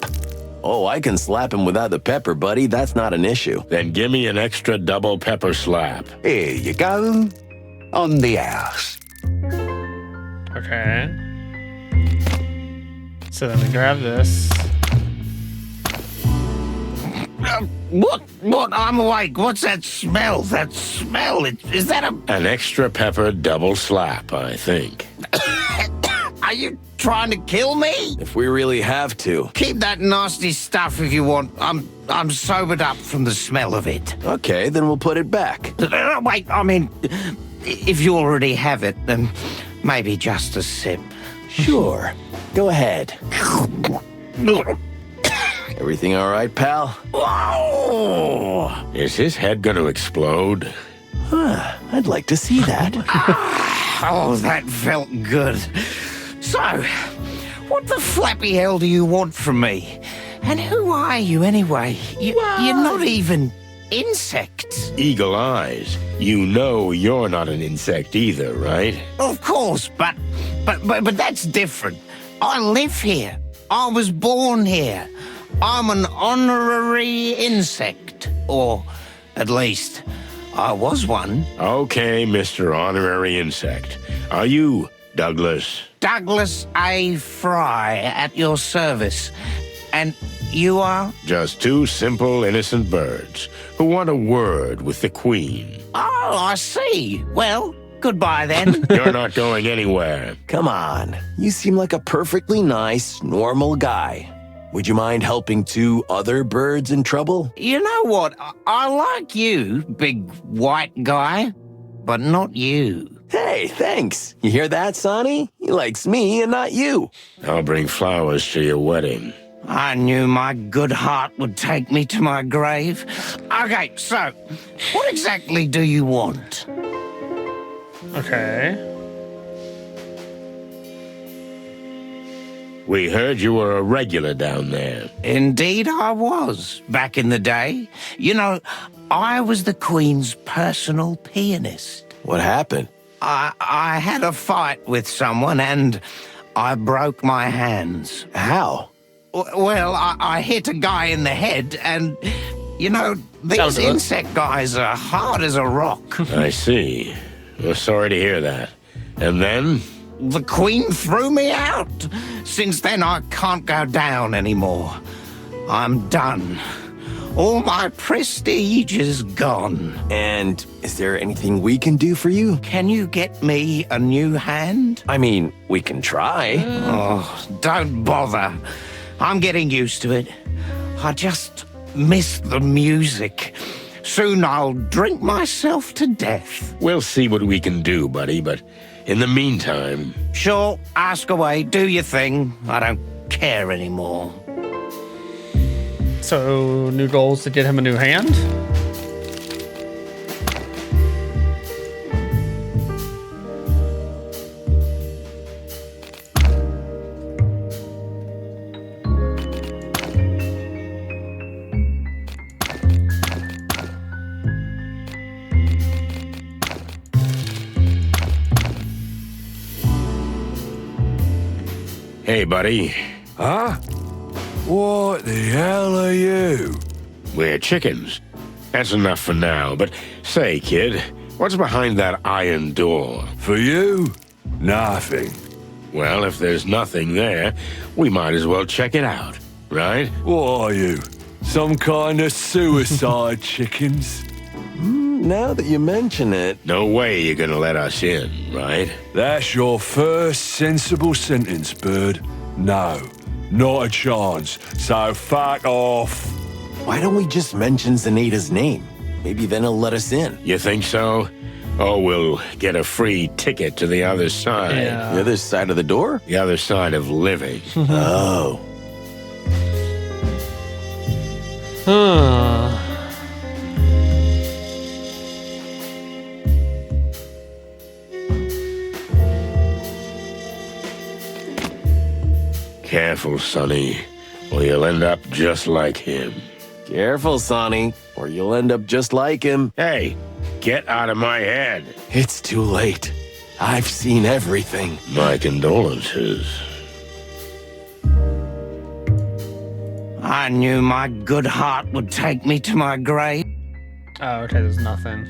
Oh, I can slap him without the pepper, buddy. That's not an issue.
Then give me an extra double pepper slap.
Here you go. On the house.
Okay. So then we grab this.
What? I'm awake. What's that smell? That smell? Is that a...
An extra pepper double slap, I think.
Are you trying to kill me?
If we really have to.
Keep that nasty stuff if you want. I'm sobered up from the smell of it.
Okay, then we'll put it back.
Wait, I mean, if you already have it, then maybe just a sip.
Sure. Go ahead. Everything all right, pal?
Whoa!
Is his head gonna explode?
I'd like to see that.
Oh, that felt good. So, what the flappy hell do you want from me? And who are you anyway? You're not even insects.
Eagle eyes. You know you're not an insect either, right?
Of course, but that's different. I live here. I was born here. I'm an honorary insect. Or, at least, I was one.
Okay, Mr. Honorary Insect. Are you Douglas?
Douglas A. Fry, at your service. And you are?
Just two simple, innocent birds who want a word with the Queen.
Oh, I see. Well, goodbye then.
You're not going anywhere.
Come on. You seem like a perfectly nice, normal guy. Would you mind helping two other birds in trouble?
You know what? I like you, big white guy, but not you.
Hey, thanks. You hear that, Sonny? He likes me and not you.
I'll bring flowers to your wedding.
I knew my good heart would take me to my grave. Okay, so, what exactly do you want?
Okay.
We heard you were a regular down there.
Indeed I was, back in the day. You know, I was the Queen's personal pianist.
What happened?
I had a fight with someone and I broke my hands.
How?
Well, I hit a guy in the head and, you know, these insect guys are hard as a rock.
I see. Well, sorry to hear that. And then?
The Queen threw me out. Since then, I can't go down anymore. I'm done. All my prestige is gone.
And is there anything we can do for you?
Can you get me a new hand?
I mean, we can try.
Oh, don't bother. I'm getting used to it. I just miss the music. Soon I'll drink myself to death.
We'll see what we can do, buddy, but in the meantime...
Sure, ask away, do your thing. I don't care anymore.
So, new goals to get him a new hand?
Hey, buddy.
Huh? What the hell are you?
We're chickens. That's enough for now, but say, kid, what's behind that iron door?
For you? Nothing.
Well, if there's nothing there, we might as well check it out, right?
What are you? Some kind of suicide chickens?
Now that you mention it...
No way you're gonna let us in, right?
That's your first sensible sentence, bird. No, not a chance. So fuck off.
Why don't we just mention Zenaita's name? Maybe then he'll let us in.
You think so? Oh, we'll get a free ticket to the other side.
Yeah.
The other side of the door?
The other side of living.
Oh.
Huh.
Careful, Sonny, or you'll end up just like him.
Careful, Sonny, or you'll end up just like him.
Hey, get out of my head.
It's too late. I've seen everything.
My condolences.
I knew my good heart would take me to my grave.
Oh, okay, there's nothing.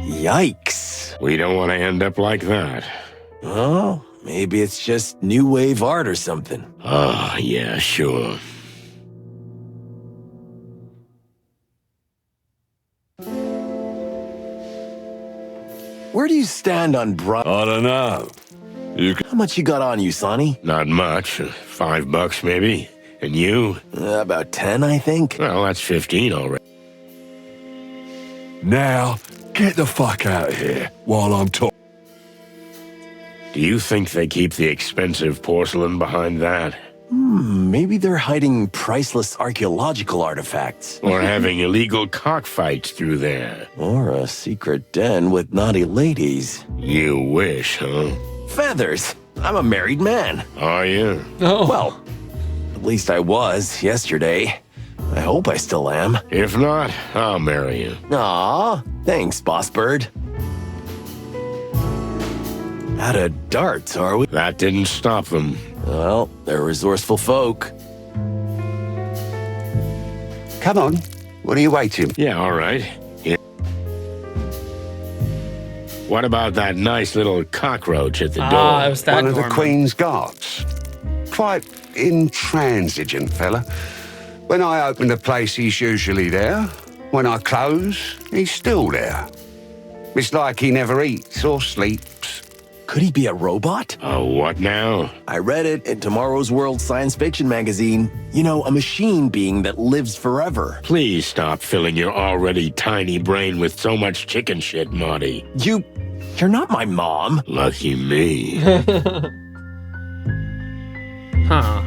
Yikes.
We don't want to end up like that.
Oh, maybe it's just new wave art or something.
Oh, yeah, sure.
Where do you stand on
I don't know.
How much you got on you, Sonny?
Not much. $5 maybe. And you?
About 10, I think.
Well, that's 15 already.
Now, get the fuck out of here while I'm talking.
Do you think they keep the expensive porcelain behind that?
Maybe they're hiding priceless archaeological artifacts.
Or having illegal cockfights through there?
Or a secret den with naughty ladies.
You wish, huh?
Feathers. I'm a married man.
Are you?
Oh.
Well, at least I was yesterday. I hope I still am.
If not, I'll marry you.
Aw, thanks, Boss Bird. Out of darts, are we?
That didn't stop them.
Well, they're resourceful folk.
Come on. What are you waiting?
Yeah, all right. Yeah. What about that nice little cockroach at the door?
Ah, it was that
One of the
Norman.
Queen's guards. Quite intransigent fella. When I open the place, he's usually there. When I close, he's still there. It's like he never eats or sleeps.
Could he be a robot?
Oh, what now?
I read it in Tomorrow's World Science Fiction magazine. You know, a machine being that lives forever.
Please stop filling your already tiny brain with so much chicken shit, Marty.
You're not my mom.
Lucky me.
Huh.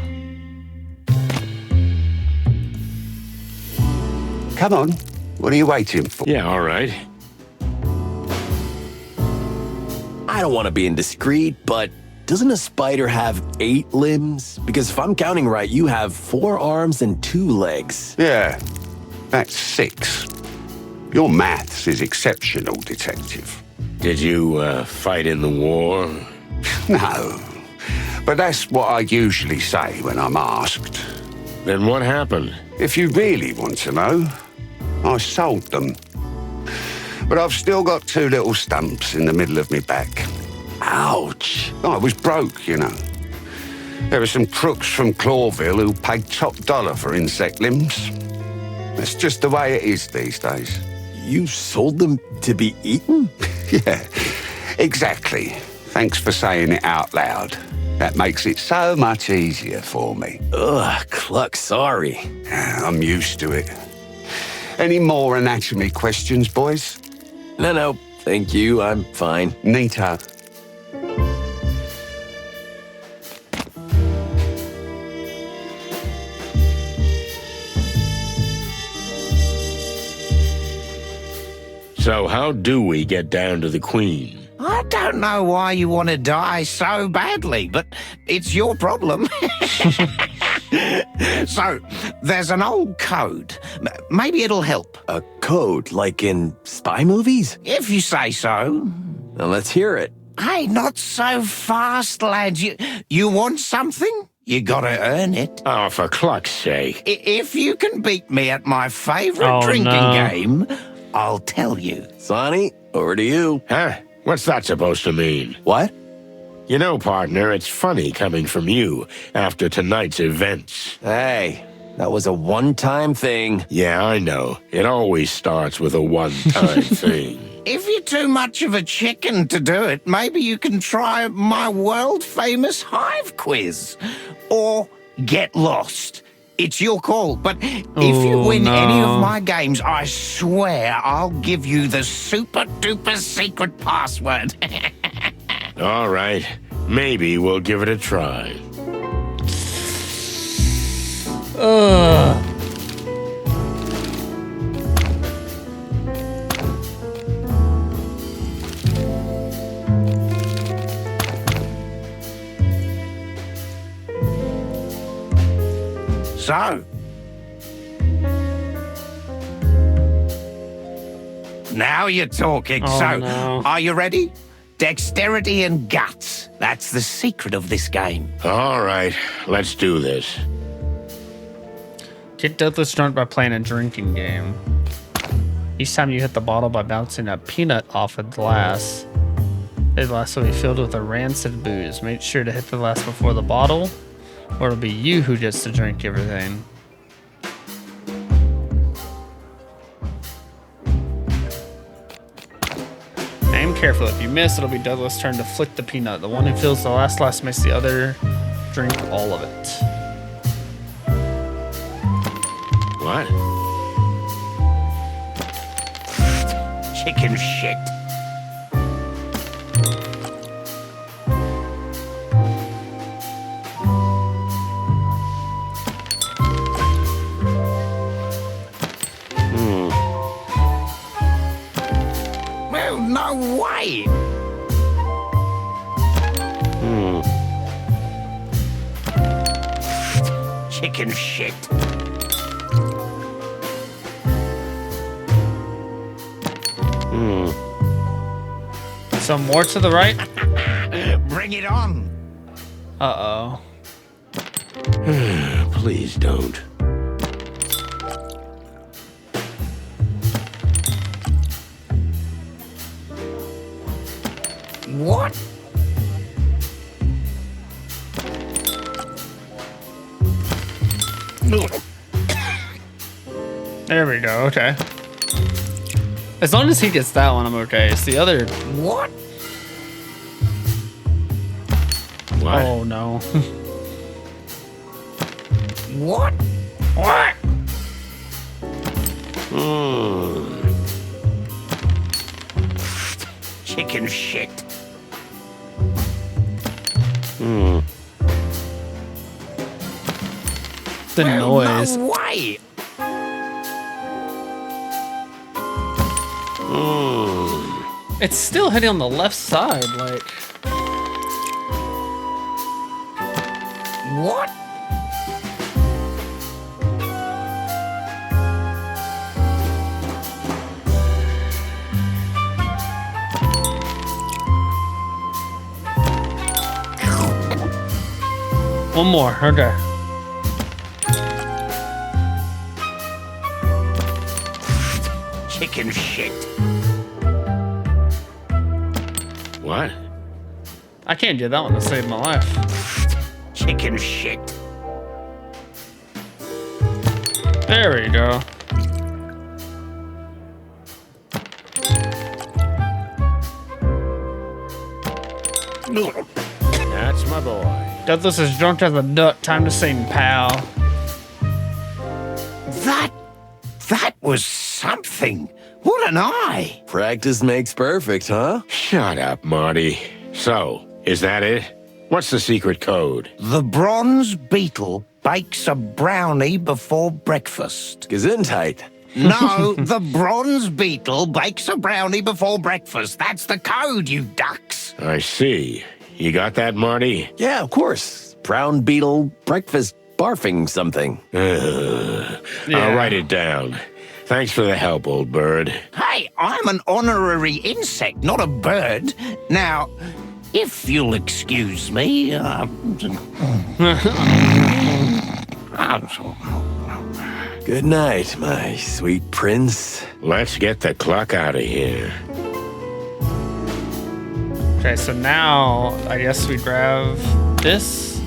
Come on. What are you waiting for?
Yeah, all right.
I don't want to be indiscreet, but doesn't a spider have 8 limbs? Because if I'm counting right, you have 4 arms and 2 legs.
Yeah, that's 6. Your maths is exceptional, Detective.
Did you fight in the war?
No, but that's what I usually say when I'm asked.
Then what happened?
If you really want to know, I sold them. But I've still got 2 little stumps in the middle of my back.
Ouch.
I was broke, you know. There were some crooks from Clawville who paid top dollar for insect limbs. That's just the way it is these days.
You sold them to be eaten?
Yeah, exactly. Thanks for saying it out loud. That makes it so much easier for me.
Ugh, Cluck, sorry.
I'm used to it. Any more anatomy questions, boys?
No, thank you. I'm fine.
Neato.
So how do we get down to the Queen?
I don't know why you want to die so badly, but it's your problem. So, there's an old code. Maybe it'll help.
A code, like in spy movies?
If you say so.
Now let's hear it.
Hey, not so fast, lads. You want something? You gotta earn it.
Oh, for Cluck's sake.
If you can beat me at my favorite
Oh,
drinking
no.
game, I'll tell you.
Sonny, over to you.
Huh? What's that supposed to mean?
What?
You know, partner, it's funny coming from you after tonight's events.
Hey, that was a one-time thing.
Yeah, I know. It always starts with a one-time thing.
If you're too much of a chicken to do it, maybe you can try my world-famous hive quiz. Or get lost. It's your call, but if you
Oh,
win any
no.
of my games, I swear I'll give you the super-duper secret password.
All right. Maybe we'll give it a try.
So, Now you're talking.
Oh,
So,
no.
are you ready? Dexterity and guts. That's the secret of this game.
All right, let's do this.
Get Douglas drunk by playing a drinking game. Each time you hit the bottle by bouncing a peanut off a glass, the glass will be filled with a rancid booze. Make sure to hit the glass before the bottle, or it'll be you who gets to drink everything. Aim carefully. If you miss, it'll be Douglas' turn to flick the peanut. The one who fills the last glass makes the other drink all of it.
What?
Chicken shit. Well, no way. Chicken shit.
Some more to the right.
Bring it on.
Uh-oh.
Please don't.
What?
There we go. Okay. As long as he gets that one, I'm okay. It's the other.
What?
What?
Oh no.
What? What? Chicken shit.
The noise.
No way.
It's still hitting on the left side, like.
What?
One more. Okay.
Chicken shit.
What?
I can't do that one to save my life.
Chicken shit.
There we go.
That's my boy.
Douglas is drunk as a duck. Time to sing, pal.
That was something. What an eye.
Practice makes perfect, huh?
Shut up, Marty. So, is that it? What's the secret code?
The bronze beetle bakes a brownie before breakfast.
Gesundheit.
No, the bronze beetle bakes a brownie before breakfast. That's the code, you ducks.
I see. You got that, Marty?
Yeah, of course. Brown beetle breakfast barfing something.
I'll write it down. Thanks for the help, old bird.
Hey, I'm an honorary insect, not a bird. Now, if you'll excuse me,
Good night, my sweet prince.
Let's get the clock out of here.
Okay, so now I guess we grab this.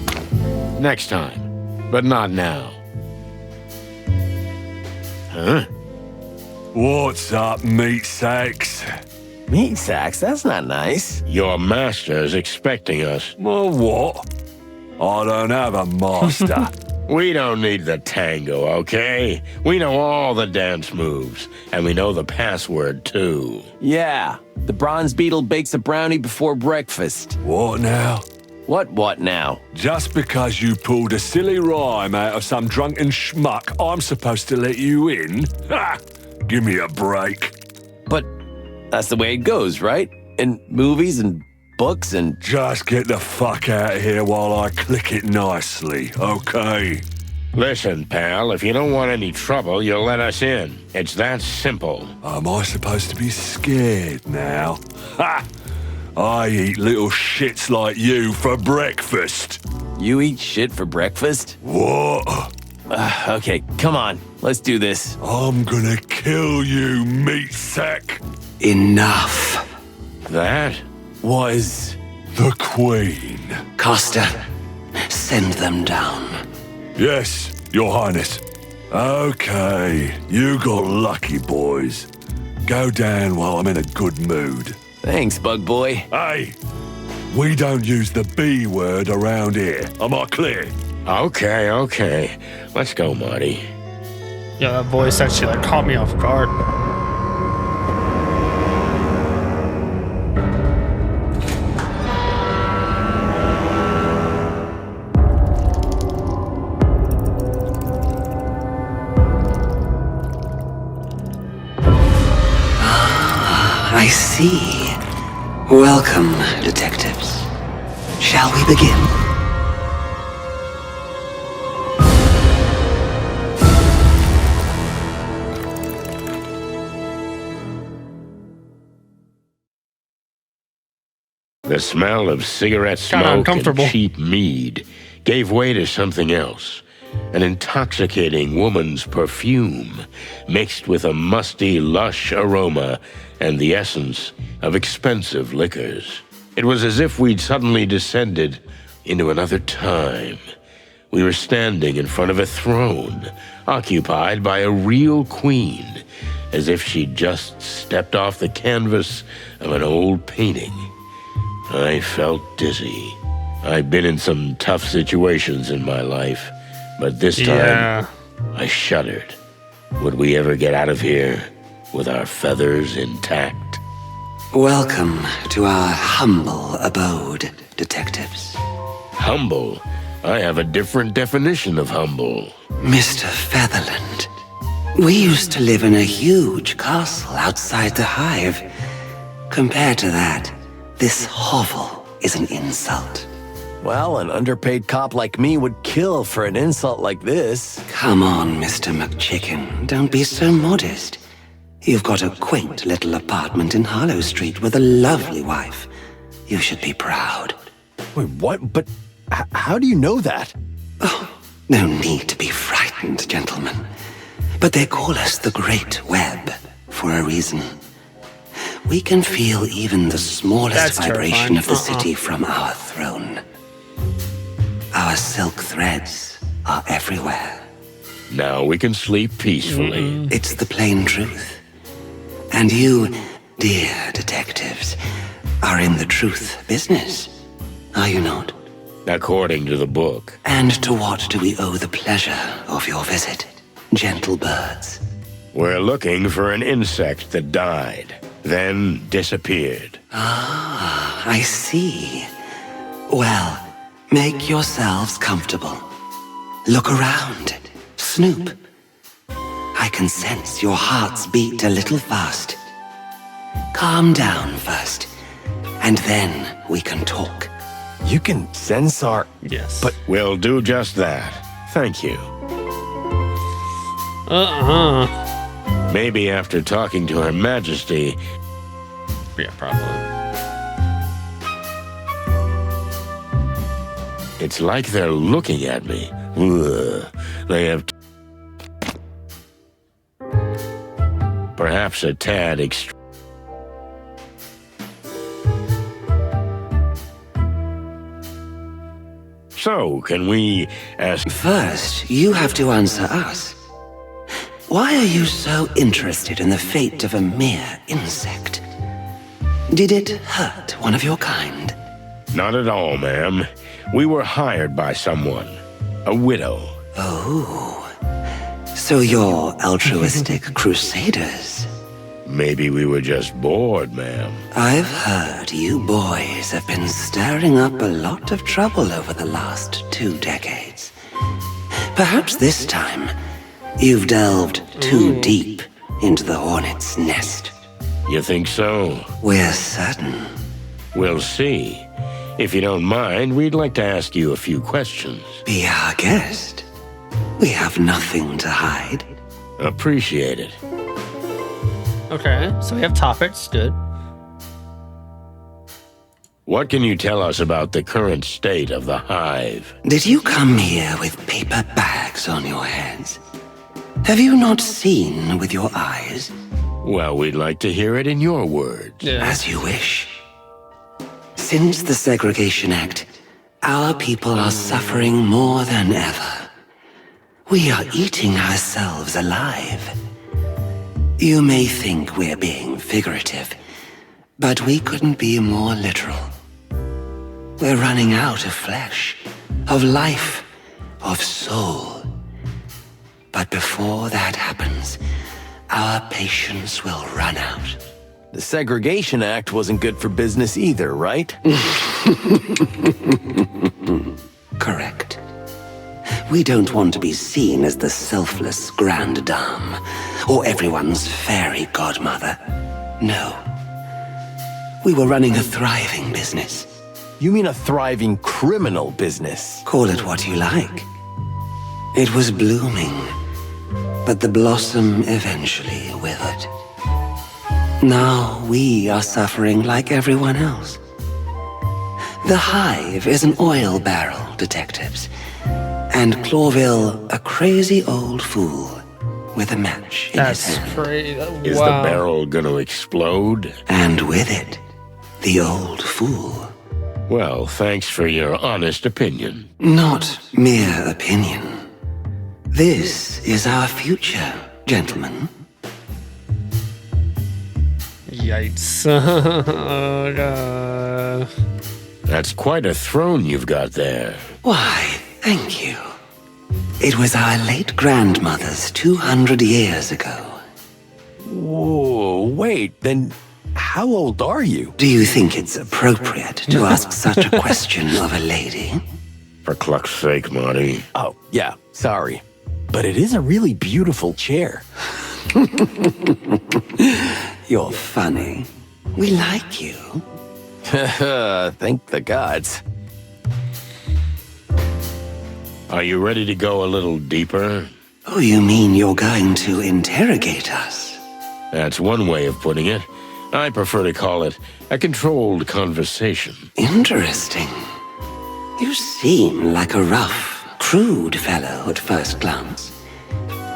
Next time, but not now. Huh?
What's up, meat sacks?
Meat sacks? That's not nice.
Your master is expecting us.
Well, what? I don't have a master.
We don't need the tango, okay? We know all the dance moves, and we know the password, too.
Yeah, the bronze beetle bakes a brownie before breakfast.
What now?
What now?
Just because you pulled a silly rhyme out of some drunken schmuck, I'm supposed to let you in? Ha! Give me a break.
But that's the way it goes, right? In movies and books and...
Just get the fuck out of here while I click it nicely, okay?
Listen, pal, if you don't want any trouble, you'll let us in. It's that simple.
Am I supposed to be scared now? Ha! I eat little shits like you for breakfast.
You eat shit for breakfast?
What?
Okay, come on. Let's do this.
I'm gonna kill you, meat sack.
Enough.
That?
Was...
The Queen.
Costa, send them down.
Yes, Your Highness. Okay, you got lucky, boys. Go down while I'm in a good mood.
Thanks, bug boy.
Hey, we don't use the B word around here. Am I clear?
Okay. Let's go, Marty.
Yeah, that voice actually like caught me off guard.
I see. Welcome, detectives. Shall we begin?
The smell of cigarette
Kinda
smoke
uncomfortable.
and cheap mead gave way to something else. An intoxicating woman's perfume mixed with a musty, lush aroma and the essence of expensive liquors. It was as if we'd suddenly descended into another time. We were standing in front of a throne, occupied by a real queen, as if she'd just stepped off the canvas of an old painting. I felt dizzy. I've been in some tough situations in my life, but this time I shuddered. Would we ever get out of here with our feathers intact?
Welcome to our humble abode, detectives.
Humble? I have a different definition of humble.
Mr. Featherland, we used to live in a huge castle outside the Hive. Compared to that, this hovel is an insult.
Well, an underpaid cop like me would kill for an insult like this.
Come on, Mr. McChicken. Don't be so modest. You've got a quaint little apartment in Harlow Street with a lovely wife. You should be proud.
Wait, what? But how do you know that?
Oh, no need to be frightened, gentlemen. But they call us the Great Web for a reason. We can feel even the smallest vibration of the city from our throne. Our silk threads are everywhere.
Now we can sleep peacefully.
It's the plain truth. And you, dear detectives, are in the truth business, are you not?
According to the book.
And to what do we owe the pleasure of your visit, gentle birds?
We're looking for an insect that died, then disappeared.
Ah, I see. Well, make yourselves comfortable. Look around. Snoop. I can sense your hearts beat a little fast. Calm down first, and then we can talk.
You can sense our...
Yes.
But we'll do just that. Thank you. Maybe after talking to Her Majesty...
Yeah, probably.
It's like they're looking at me. Ugh. They have... Perhaps a tad So, can we ask...
First, you have to answer us. Why are you so interested in the fate of a mere insect? Did it hurt one of your kind?
Not at all, ma'am. We were hired by someone. A widow.
Oh. So you're altruistic crusaders?
Maybe we were just bored, ma'am.
I've heard you boys have been stirring up a lot of trouble over the last 2 decades. Perhaps this time, you've delved too deep into the hornet's nest.
You think so?
We're certain.
We'll see. If you don't mind, we'd like to ask you a few questions.
Be our guest. We have nothing to hide.
Appreciate it.
Okay, so we have topics. Good.
What can you tell us about the current state of the hive?
Did you come here with paper bags on your heads? Have you not seen with your eyes?
Well, we'd like to hear it in your words.
Yeah.
As you wish. Since the Segregation Act, our people are suffering more than ever. We are eating ourselves alive. You may think we're being figurative, but we couldn't be more literal. We're running out of flesh, of life, of soul. But before that happens, our patience will run out.
The Segregation Act wasn't good for business either, right?
Correct. We don't want to be seen as the selfless grande dame, or everyone's fairy godmother. No. We were running a thriving business.
You mean a thriving criminal business?
Call it what you like. It was blooming, but the blossom eventually withered. Now we are suffering like everyone else. The hive is an oil barrel, detectives, and Clawville a crazy old fool with a match in his hand.
Crazy.
Is the barrel gonna explode?
And with it, the old fool.
Well, thanks for your honest opinion.
Not mere opinion. This is our future, gentlemen.
Yikes. Oh, God.
That's quite a throne you've got there.
Why, thank you. It was our late grandmother's 200 years ago.
Whoa, wait, then how old are you?
Do you think it's appropriate to ask such a question of a lady?
For cluck's sake, Marty.
Oh, yeah, sorry. But it is a really beautiful chair.
You're funny. We like you.
Thank the gods.
Are you ready to go a little deeper?
Oh, you mean you're going to interrogate us?
That's one way of putting it. I prefer to call it a controlled conversation.
Interesting. You seem like a rough, crude fellow at first glance.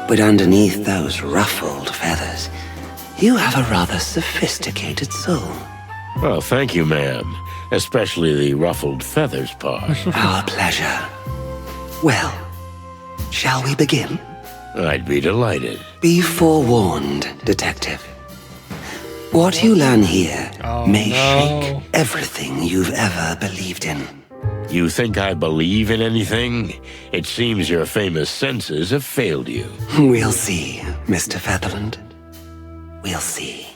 But underneath those ruffled feathers, you have a rather sophisticated soul.
Well, thank you, ma'am. Especially the ruffled feathers part.
Our pleasure. Well, shall we begin?
I'd be delighted.
Be forewarned, detective. What you learn here may shake everything you've ever believed in.
You think I believe in anything? It seems your famous senses have failed you.
We'll see, Mr. Featherland. We'll see.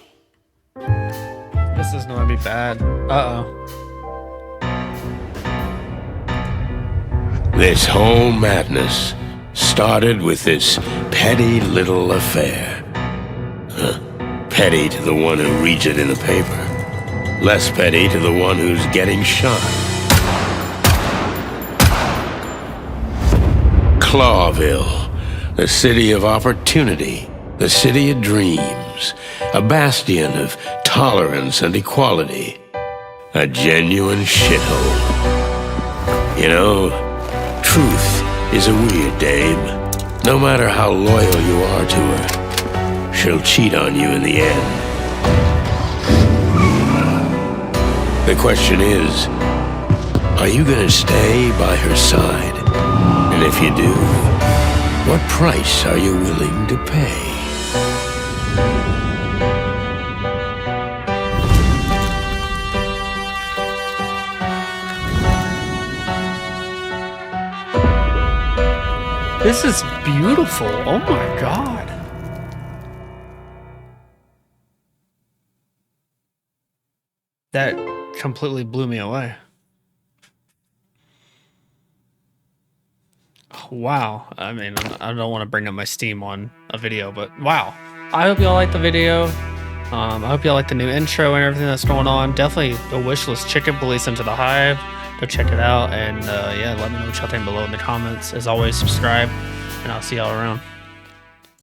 This is going to be bad. Uh-oh.
This whole madness started with this petty little affair. Petty to the one who reads it in the paper. Less petty to the one who's getting shot. Clawville, the city of opportunity, the city of dreams, a bastion of tolerance and equality, a genuine shithole. You know, truth is a weird dame. No matter how loyal you are to her, she'll cheat on you in the end. The question is, are you gonna stay by her side? And if you do, what price are you willing to pay?
This is beautiful. Oh my God. That completely blew me away. Wow. I mean, I don't want to bring up my Steam on a video, but wow. I hope y'all like the video. I hope y'all like the new intro and everything that's going on. Definitely go wishlist Chicken Police Into the Hive. Go check it out. And yeah, let me know what y'all think below in the comments. As always, subscribe. and I'll see y'all around.